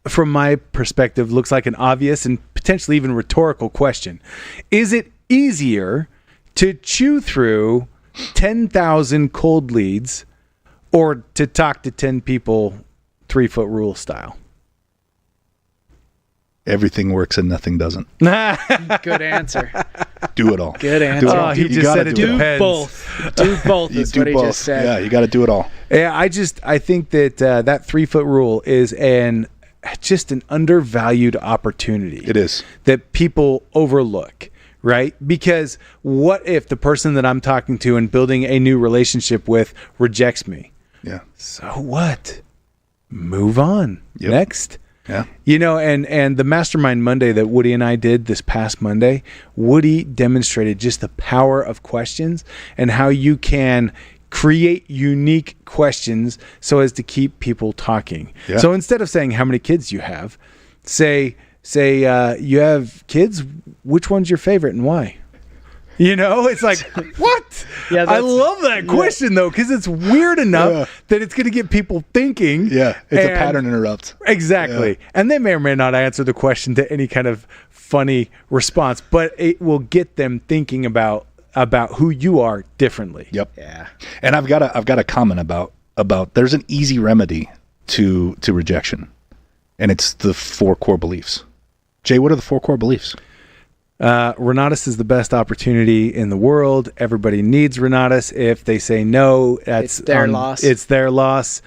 from my perspective looks like an obvious and potentially even rhetorical question. Is it easier to chew through 10,000 cold leads or to talk to 10 people 3-foot rule style? Everything works and nothing doesn't. Good answer. Do it all. Good answer. He just said it depends. Both. Do both is what he just said. Yeah, you got to do it all. Yeah, I think that that 3-foot rule is just an undervalued opportunity. It is. That people overlook, right? Because what if the person that I'm talking to and building a new relationship with rejects me? Yeah. So what? Move on. Yep. Next. Yeah. And the Mastermind Monday that Woody and I did this past Monday, Woody demonstrated just the power of questions and how you can create unique questions so as to keep people talking. Yeah. So instead of saying how many kids you have, say you have kids, which one's your favorite and why? It's like, what? Yeah, I love that question, though, because it's weird enough that it's going to get people thinking. Yeah, it's a pattern interrupt. Exactly. Yeah. And they may or may not answer the question to any kind of funny response, but it will get them thinking about who you are differently. Yep. Yeah. And I've got a comment about there's an easy remedy to rejection, and it's the 4 core beliefs. Jay, what are the 4 core beliefs? Renatus is the best opportunity in the world. Everybody needs Renatus. If they say no, it's their loss. It's their loss.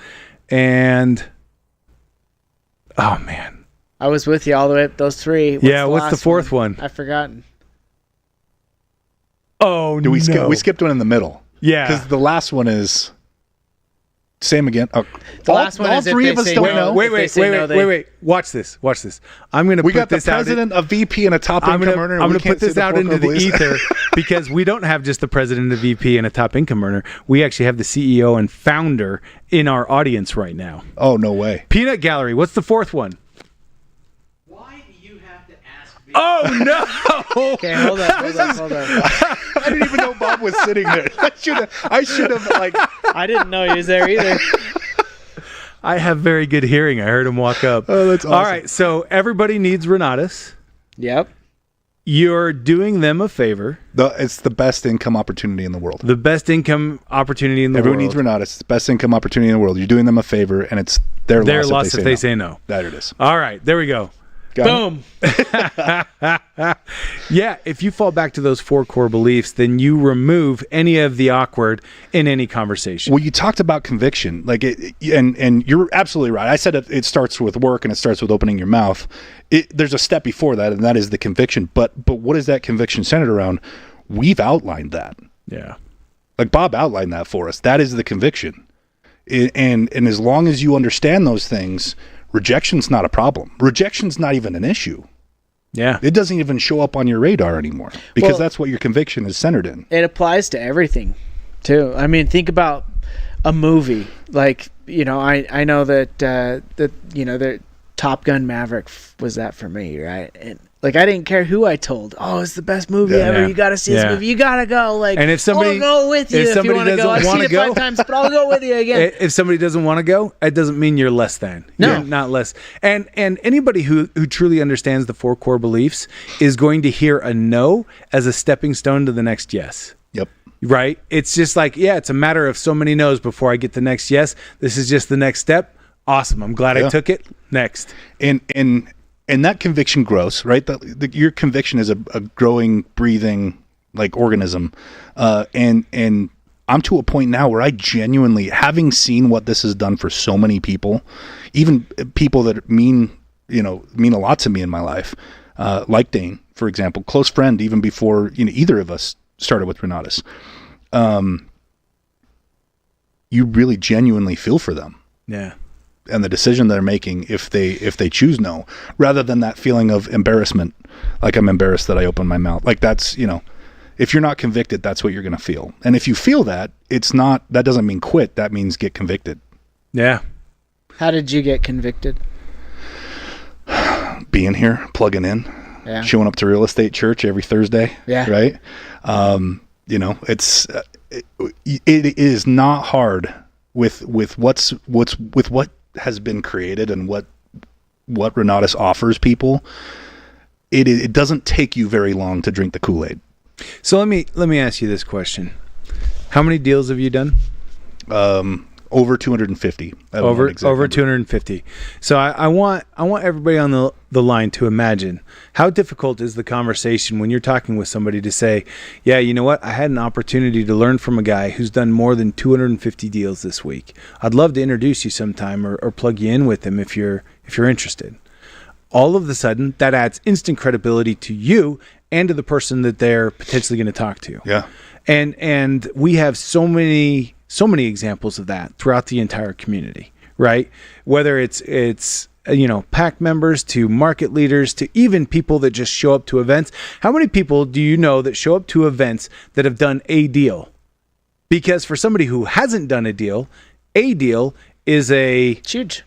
And oh man, I was with you all the way up those 3. What's the 4th one? I've forgotten. Oh, we skipped one in the middle. Yeah, because the last one is Say them again. The last one all is if three they of us say don't no. know. Wait. Watch this. I'm going to We put got the this out. president, a VP, and a top I'm income earner. going to put this out into the ether because we don't have just the president, a VP, and a top income earner. We actually have the CEO and founder in our audience right now. Oh, no way. Peanut Gallery. What's the fourth one? Why do you have to ask me? Oh, no. Okay, hold on. I didn't even know Bob was sitting there. I should have like. I didn't know he was there either. I have very good hearing. I heard him walk up. Oh, that's awesome. All right, so everybody needs Renatus. Yep. You're doing them a favor. It's the best income opportunity in the world. The best income opportunity in the Everyone world. needs Renatus. It's the best income opportunity in the world. You're doing them a favor, and it's their loss if they say no. That it is. All right, there we go. Boom. Yeah, if you fall back to those 4 core beliefs, then you remove any of the awkward in any conversation. Well, you talked about conviction, and you're absolutely right. I said it starts with work and it starts with opening your mouth. There's a step before that, and that is the conviction. But what is that conviction centered around? We've outlined that. Yeah. Like Bob outlined that for us. That is the conviction. And as long as you understand those things, rejection's not a problem. Rejection's not even an issue. Yeah. It doesn't even show up on your radar anymore because that's what your conviction is centered in. It applies to everything, too. I mean, think about a movie. Like, I know that that Top Gun Maverick was that for me, right? And like, I didn't care who I told. Oh, it's the best movie ever. Yeah. You got to see this movie. You got to go. Like, and if somebody, I'll go with you if you want to go. I've seen it 5 times, but I'll go with you again. If somebody doesn't want to go, it doesn't mean you're less than. No. You're not less. And anybody who truly understands the 4 core beliefs is going to hear a no as a stepping stone to the next yes. Yep. Right? It's just like, it's a matter of so many no's before I get the next yes. This is just the next step. Awesome. I'm glad I took it. Next. And that conviction grows, right? Your conviction is a growing, breathing like organism. And I'm to a point now where I genuinely, having seen what this has done for so many people, even people that mean a lot to me in my life, like Dane, for example, close friend, even before either of us started with Renatus. You really genuinely feel for them. Yeah. And the decision they're making if they choose no, rather than that feeling of embarrassment, like I'm embarrassed that I opened my mouth. Like that's, if you're not convicted, that's what you're going to feel. And if you feel that, that doesn't mean quit. That means get convicted. Yeah. How did you get convicted? Being here, plugging in, showing up to real estate church every Thursday. Yeah. Right. It is not hard with what has been created and what Renatus offers people. It doesn't take you very long to drink the Kool-Aid. So let me ask you this question: how many deals have you done? Over 250. Over 250. So I want everybody on the line to imagine how difficult is the conversation when you're talking with somebody to say, yeah, you know what? I had an opportunity to learn from a guy who's done more than 250 deals this week. I'd love to introduce you sometime or plug you in with him if you're interested. All of a sudden, that adds instant credibility to you and to the person that they're potentially going to talk to. Yeah. And we have so many examples of that throughout the entire community, right? Whether it's PAC members to market leaders to even people that just show up to events. How many people do you know that show up to events that have done a deal? Because for somebody who hasn't done a deal is a huge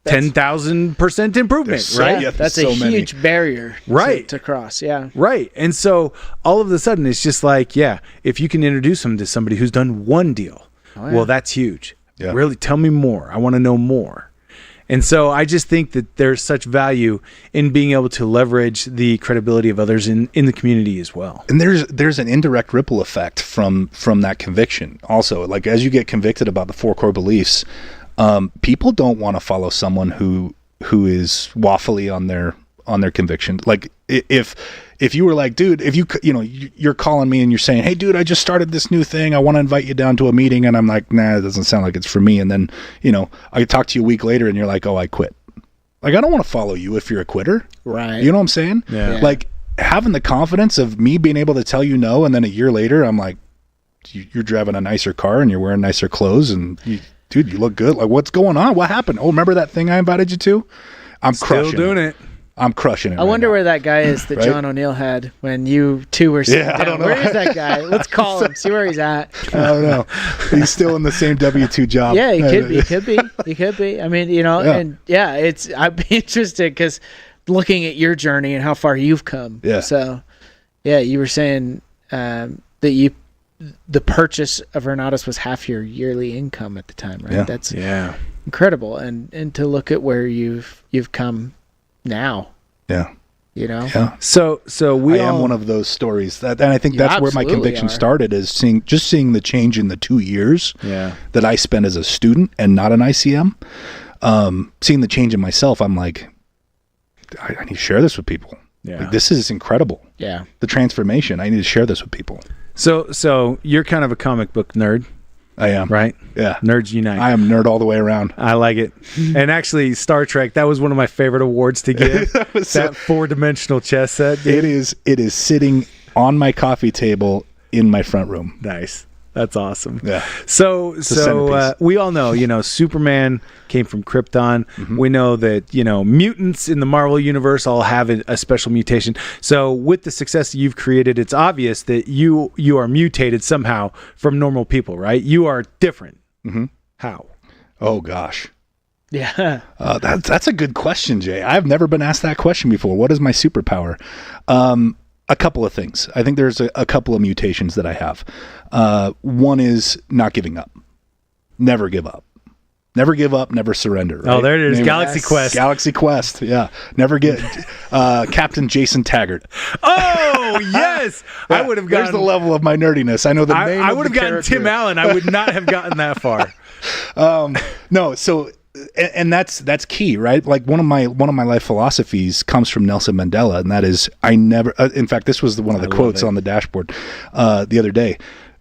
10,000% improvement, right? Yeah, that's a huge barrier to cross. Yeah. Right. And so all of a sudden it's just like, if you can introduce them to somebody who's done one deal, well, that's huge. Yeah. Really, tell me more. I want to know more. And so I just think that there's such value in being able to leverage the credibility of others in the community as well. And there's an indirect ripple effect from that conviction. Also, like as you get convicted about the 4 core beliefs, people don't want to follow someone who is waffly on their conviction. Like if you were like, dude, if you're calling me and you're saying, hey, dude, I just started this new thing. I want to invite you down to a meeting. And I'm like, nah, it doesn't sound like it's for me. And then, I talk to you a week later and you're like, oh, I quit. Like, I don't want to follow you if you're a quitter. Right. You know what I'm saying? Yeah. Like having the confidence of me being able to tell you no. And then a year later, I'm like, you're driving a nicer car and you're wearing nicer clothes and dude, you look good. Like, what's going on? What happened? Oh, remember that thing I invited you to? I'm Still doing it. I'm crushing it. I wonder where that guy is that John O'Neill had when you two were sitting down. I don't know. Where is that guy? Let's call him. See where he's at. I don't know. He's still in the same W-2 job. Yeah, he could be. He could be. I mean, and I'd be interested because looking at your journey and how far you've come. Yeah. So, yeah, you were saying that the purchase of Renatus was half your yearly income at the time, right? Yeah. That's incredible. And to look at where you've come now. Yeah. Yeah. So I am one of those stories and I think that's where my conviction started, is seeing the change in the 2 years that I spent as a student and not an ICM. Seeing the change in myself, I'm like, I need to share this with people. Yeah. Like, this is incredible. Yeah. The transformation. I need to share this with people. So you're kind of a comic book nerd. I am. Right? Yeah. Nerds unite. I am nerd all the way around. I like it. And actually, Star Trek, that was one of my favorite awards to give. that 4-dimensional chess set. Dude. It is sitting on my coffee table in my front room. Nice. That's awesome. Yeah. So we all know, Superman came from Krypton. Mm-hmm. We know that, mutants in the Marvel universe all have a special mutation. So with the success that you've created, it's obvious that you are mutated somehow from normal people, right? You are different. Mm-hmm. How? Oh, gosh. Yeah. That's a good question, Jay. I've never been asked that question before. What is my superpower? A couple of things. I think there's a couple of mutations that I have. One is not giving up. Never give up. Never give up, never surrender. Right? Oh, there it is. Galaxy Quest. Galaxy Quest, yeah. Never get Captain Jason Taggart. Oh, yes. Yeah, I would have gotten... There's the level of my nerdiness. I know the name I would have gotten Tim Allen. I would not have gotten that far. No, so... And that's key, right? Like one of my life philosophies comes from Nelson Mandela, and that is, I never. In fact, this was one of the quotes on the dashboard the other day.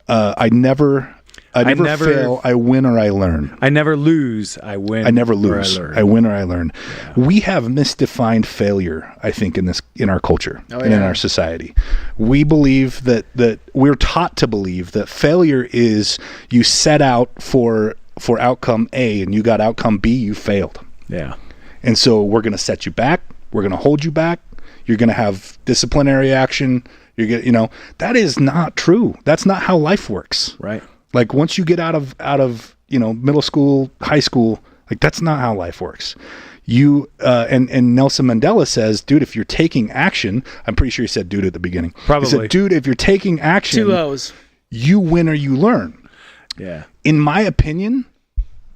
I never fail. I win or I learn. I never lose. I win. I never lose. I win or I learn. Yeah. We have misdefined failure, I think, in our culture and in our society. We believe that we're taught to believe that failure is you set out for outcome A and you got outcome B, you failed. Yeah. And so we're going to set you back. We're going to hold you back. You're going to have disciplinary action. That is not true. That's not how life works. Right. Like once you get out of middle school, high school, like that's not how life works. You and Nelson Mandela says, dude, if you're taking action, I'm pretty sure he said dude at the beginning. Probably. He said, dude, if you're taking action, 2 O's. You win or you learn. Yeah. In my opinion,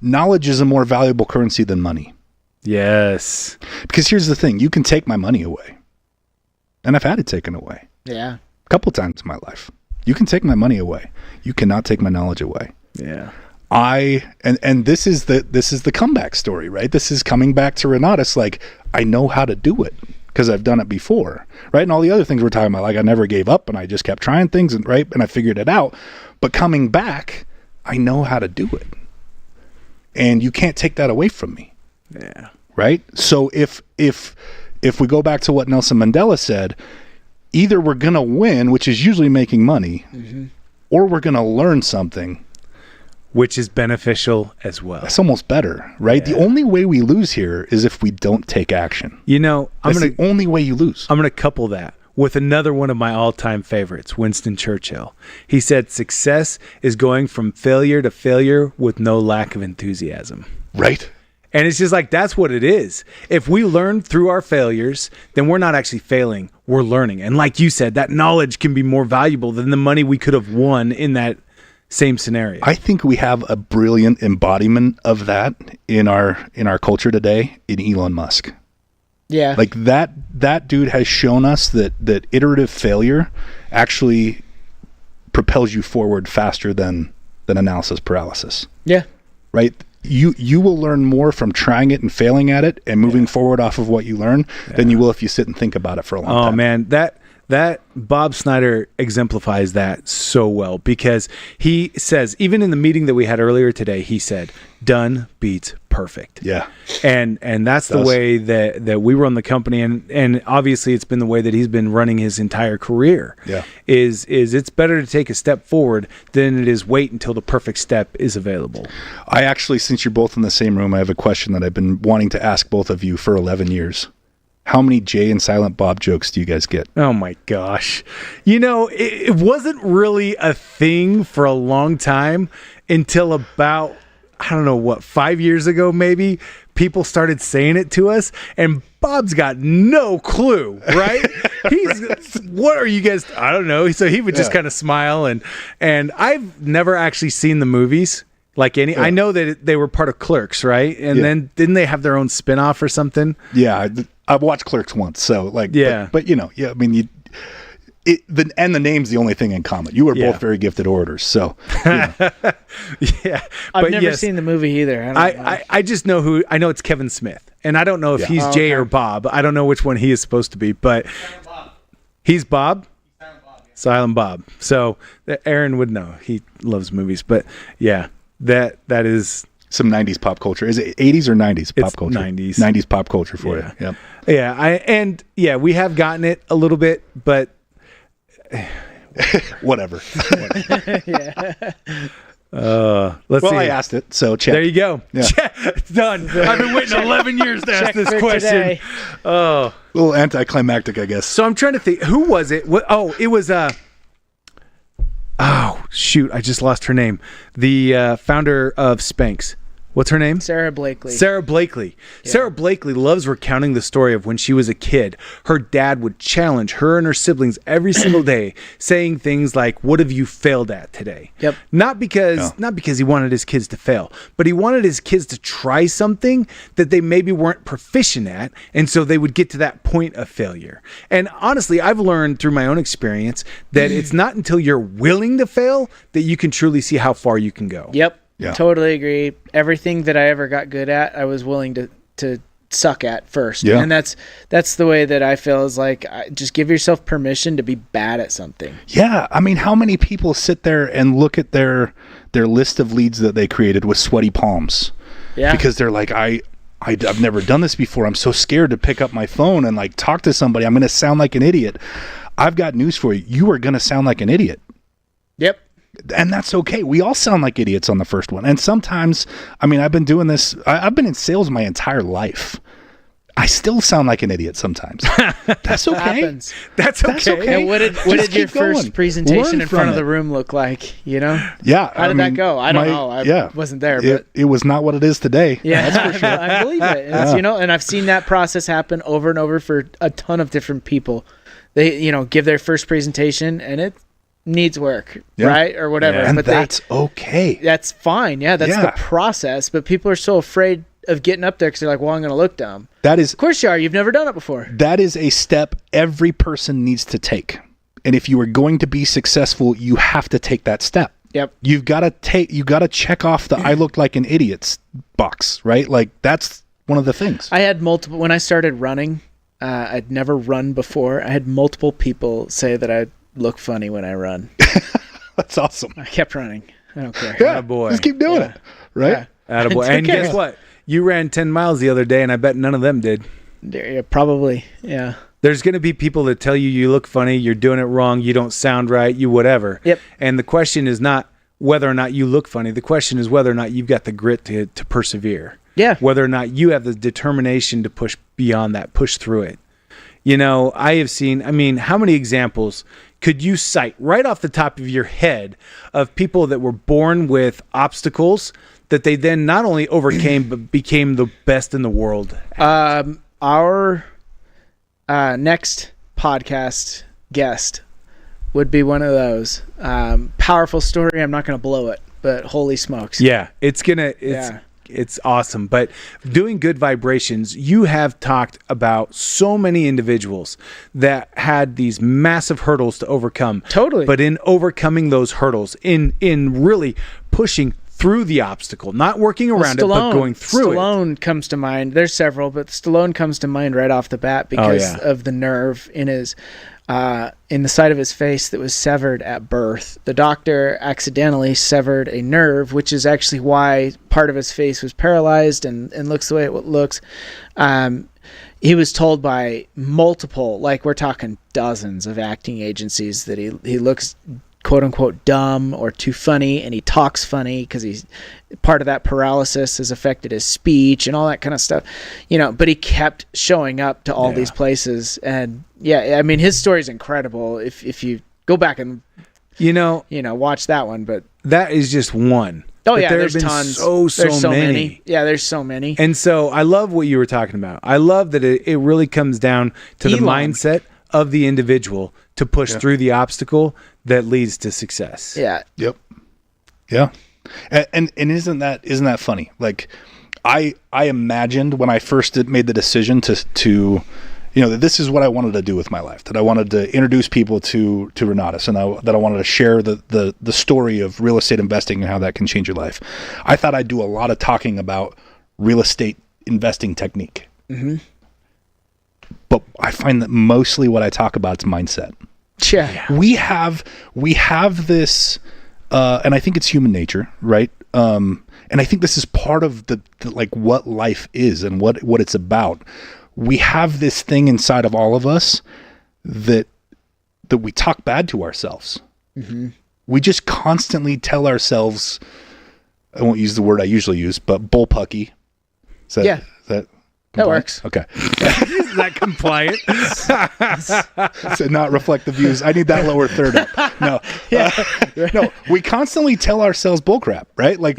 knowledge is a more valuable currency than money. Yes. Because here's the thing. You can take my money away. And I've had it taken away. Yeah. A couple times in my life. You can take my money away. You cannot take my knowledge away. Yeah. And this is the comeback story, right? This is coming back to Renatus. Like, I know how to do it because I've done it before, right? And all the other things we're talking about, like I never gave up and I just kept trying things and I figured it out. But coming back, I know how to do it. And you can't take that away from me. Yeah. Right? So if we go back to what Nelson Mandela said, either we're going to win, which is usually making money, or we're going to learn something. Which is beneficial as well. That's almost better, right? Yeah. The only way we lose here is if we don't take action. That's the only way you lose. I'm going to couple that with another one of my all-time favorites, Winston Churchill. He said, success is going from failure to failure with no lack of enthusiasm. Right. And it's just like, that's what it is. If we learn through our failures, then we're not actually failing, we're learning. And like you said, that knowledge can be more valuable than the money we could have won in that same scenario. I think we have a brilliant embodiment of that in our culture today in Elon Musk. Yeah. Like that dude has shown us that iterative failure actually propels you forward faster than analysis paralysis. Yeah. Right? You will learn more from trying it and failing at it and moving forward off of what you learn than you will if you sit and think about it for a long time. Oh man, That Bob Snyder exemplifies that so well, because he says, even in the meeting that we had earlier today, he said, done beats perfect. Yeah. And that's the way that we run the company. And obviously it's been the way that he's been running his entire career. Yeah. Is it's better to take a step forward than it is wait until the perfect step is available. I actually, since you're both in the same room, I have a question that I've been wanting to ask both of you for 11 years. How many Jay and Silent Bob jokes do you guys get? Oh my gosh. It wasn't really a thing for a long time until about, I don't know what, 5 years ago maybe, people started saying it to us, and Bob's got no clue, right? What are you guys, I don't know. So he would just kind of smile, and I've never actually seen the movies. I know that they were part of Clerks, right? And then didn't they have their own spinoff or something? Yeah, I've watched Clerks once, so but I mean, the name's the only thing in common. You were both very gifted orators, so yeah. I've never seen the movie either. I just know I know it's Kevin Smith, and I don't know if he's Jay or Bob. I don't know which one he is supposed to be, but he's Bob. Silent Bob. So Aaron would know. He loves movies, but yeah. That is some 90s pop culture. Is it 80s or 90s pop culture? 90s. 90s pop culture for you. Yep. Yeah, we have gotten it a little bit, but whatever. Let's see. I asked it, so check. There you go. Yeah. It's done. I've been waiting 11 years to ask this question. Today. A little anticlimactic, I guess. So I'm trying to think. Who was it? It was oh shoot, I just lost her name. The founder of Spanx. What's her name? Sarah Blakely. Sarah Blakely. Yeah. Sarah Blakely loves recounting the story of when she was a kid. Her dad would challenge her and her siblings every single day, saying things like, "What have you failed at today?" Yep. Not because he wanted his kids to fail, but he wanted his kids to try something that they maybe weren't proficient at, and so they would get to that point of failure. And honestly, I've learned through my own experience that it's not until you're willing to fail that you can truly see how far you can go. Yep. Yeah. Totally agree. Everything that I ever got good at, I was willing to suck at first. Yeah. And that's the way that I feel, is like, just give yourself permission to be bad at something. Yeah. I mean, how many people sit there and look at their list of leads that they created with sweaty palms? Yeah. Because they're like, I've never done this before. I'm so scared to pick up my phone and like talk to somebody. I'm going to sound like an idiot. I've got news for you. You are going to sound like an idiot. Yep. And that's okay. We all sound like idiots on the first one. And sometimes, I mean, I've been doing this. I've been in sales my entire life. I still sound like an idiot sometimes. That's okay. That's okay. And what did your first presentation in front of the room look like? Yeah. How did that go? I don't know. I wasn't there, but it was not what it is today. Yeah, that's for sure. I believe it. And I've seen that process happen over and over for a ton of different people. They, give their first presentation and it needs work, right? Or whatever. Yeah. And but that's okay. That's fine. Yeah, that's the process. But people are so afraid of getting up there because they're like, well, I'm going to look dumb. Of course you are. You've never done it before. That is a step every person needs to take. And if you are going to be successful, you have to take that step. Yep. You got to check off the I look like an idiot box, right? Like that's one of the things. I had multiple, when I started running, I'd never run before. I had multiple people say that I look funny when I run. That's awesome. I kept running. I don't care. Yeah, boy. Just keep doing it, right? Attaboy. And guess what? You ran 10 miles the other day, and I bet none of them did. Yeah, probably, yeah. There's going to be people that tell you look funny, you're doing it wrong, you don't sound right, you whatever. Yep. And the question is not whether or not you look funny. The question is whether or not you've got the grit to persevere. Yeah. Whether or not you have the determination to push beyond that, push through it. I have seen, how many examples could you cite right off the top of your head of people that were born with obstacles that they then not only overcame but became the best in the world? Our next podcast guest would be one of those. Powerful story. I'm not going to blow it, but holy smokes. Yeah, it's awesome. But doing Good Vibrations, you have talked about so many individuals that had these massive hurdles to overcome. Totally. But in overcoming those hurdles, in really pushing through the obstacle, not working around it, but going through it. Stallone comes to mind. There's several, but Stallone comes to mind right off the bat because of the nerve in his in the side of his face that was severed at birth. The doctor accidentally severed a nerve, which is actually why part of his face was paralyzed and looks the way it looks. He was told by multiple, like we're talking dozens of acting agencies, that he looks quote unquote dumb or too funny, and he talks funny because he's part of that paralysis has affected his speech and all that kind of stuff, but he kept showing up to all these places. And I mean, his story is incredible if you go back and watch that one. But that is just one. Oh, but yeah, there there's have been tons. So many. Yeah, there's so many. And so I love what you were talking about. I love that it really comes down to the mindset of the individual to push through the obstacle that leads to success. Yeah. Yep. Yeah. And isn't that funny? Like I imagined when I first made the decision to that this is what I wanted to do with my life, that I wanted to introduce people to Renatus, and that I wanted to share the story of real estate investing and how that can change your life. I thought I'd do a lot of talking about real estate investing technique. Mm-hmm. But I find that mostly what I talk about is mindset. Yeah. We have this, and I think it's human nature, right? And I think this is part of the like what life is and what it's about. We have this thing inside of all of us that we talk bad to ourselves. Mm-hmm. We just constantly tell ourselves, I won't use the word I usually use, but bullpucky. That works. Okay. Is that compliant? So not reflect the views. I need that lower third up. No. No, we constantly tell ourselves bullcrap, right? Like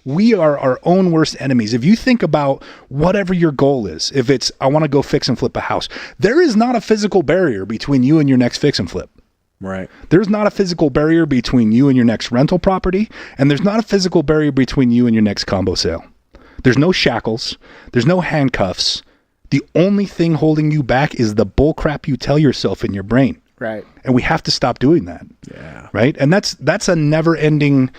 we are our own worst enemies. If you think about whatever your goal is, if it's, I want to go fix and flip a house, there is not a physical barrier between you and your next fix and flip. Right. There's not a physical barrier between you and your next rental property, and there's not a physical barrier between you and your next combo sale. There's no shackles. There's no handcuffs. The only thing holding you back is the bull crap you tell yourself in your brain. Right. And we have to stop doing that. Yeah. Right. And that's a never ending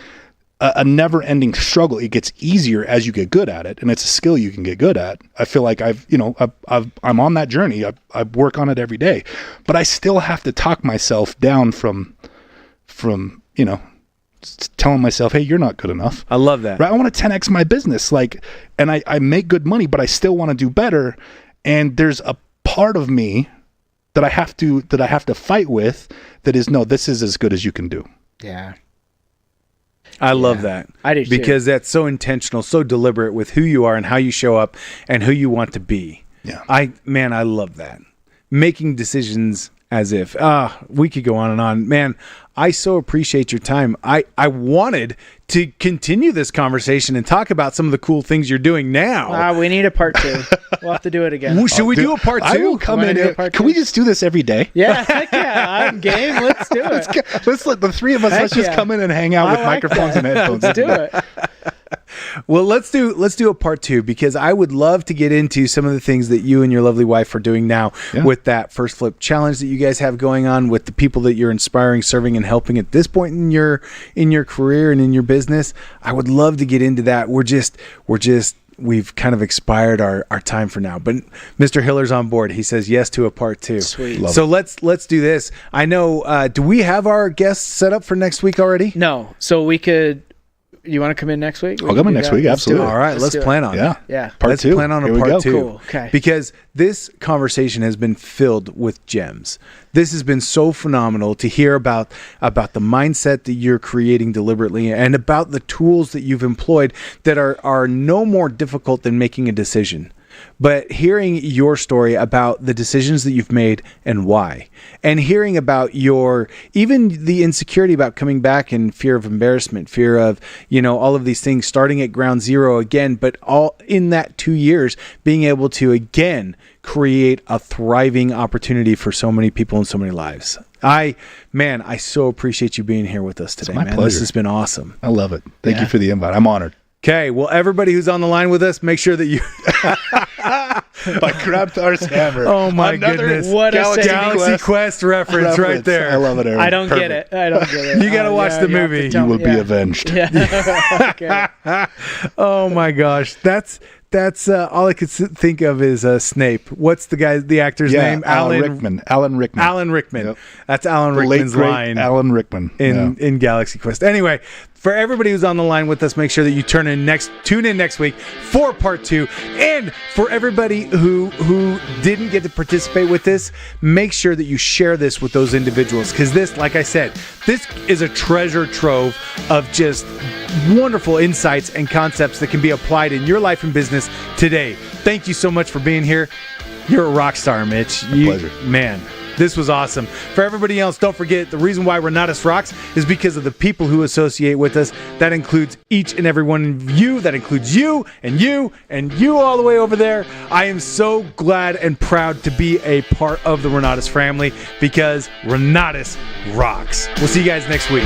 struggle. It gets easier as you get good at it, and it's a skill you can get good at. I feel like I'm on that journey. I work on it every day, but I still have to talk myself down from telling myself, hey, you're not good enough. I love that. Right? I want to 10x my business, and I make good money, but I still want to do better. And there's a part of me that I have to fight with that is, no, this is as good as you can do. Yeah. I love that. I do too. Because that's so intentional, so deliberate with who you are and how you show up and who you want to be. Yeah. I love that. Making decisions as if, we could go on and on. Man, I so appreciate your time. I wanted to continue this conversation and talk about some of the cool things you're doing now. We need a part 2. We'll have to do it again. Should we do a part 2? I will come in. Can we just do this every day? Yeah, heck yeah. I'm game. Let's do it. Let's let the three of us, let's just come in and hang out with microphones and headphones. Let's do it. Well, let's do a part 2, because I would love to get into some of the things that you and your lovely wife are doing now with that First Flip Challenge that you guys have going on, with the people that you're inspiring, serving, and helping at this point in your career and in your business. I would love to get into that. We've kind of expired our time for now, but Mr. Hiller's on board. He says yes to a part 2. Sweet. So let's do this. I know. Do we have our guests set up for next week already? No. So we could. You want to come in next week? I'll come in next week. Absolutely. All right, let's plan on it. Yeah. Part 2. Let's plan on a part 2. Cool. Okay. Because this conversation has been filled with gems. This has been so phenomenal to hear about the mindset that you're creating deliberately, and about the tools that you've employed that are no more difficult than making a decision. But hearing your story about the decisions that you've made and why, and hearing about even the insecurity about coming back, and fear of embarrassment, fear of, all of these things, starting at ground zero again, but all in that 2 years, being able to again create a thriving opportunity for so many people and so many lives. I so appreciate you being here with us today, my man. pleasure. This has been awesome. I love it. Thank you for the invite. I'm honored. Okay, well, everybody who's on the line with us, make sure that you by Grabthar's hammer. Oh, my Another goodness. What a Galaxy Quest reference right there. I love it, Aaron. I don't get Perfect. it. I don't get it. You gotta watch the you have movie. to tell You will me. be avenged. Yeah. Okay. Oh my gosh, that's all I could think of is Snape. What's the actor's name? Alan Rickman. Alan Rickman. Alan Rickman. Yep. That's Alan The late, Rickman's great line Alan Rickman. in Galaxy Quest. Anyway, for everybody who's on the line with us, make sure that you tune in next week for part 2. And for everybody who didn't get to participate with this, make sure that you share this with those individuals, because this, like I said, this is a treasure trove of just wonderful insights and concepts that can be applied in your life and business today. Thank you so much for being here. You're a rock star, Mitch. Pleasure. Man, this was awesome. For everybody else, don't forget, the reason why Renatus rocks is because of the people who associate with us. That includes each and every one of you. That includes you and you and you all the way over there. I am so glad and proud to be a part of the Renatus family, because Renatus rocks. We'll see you guys next week.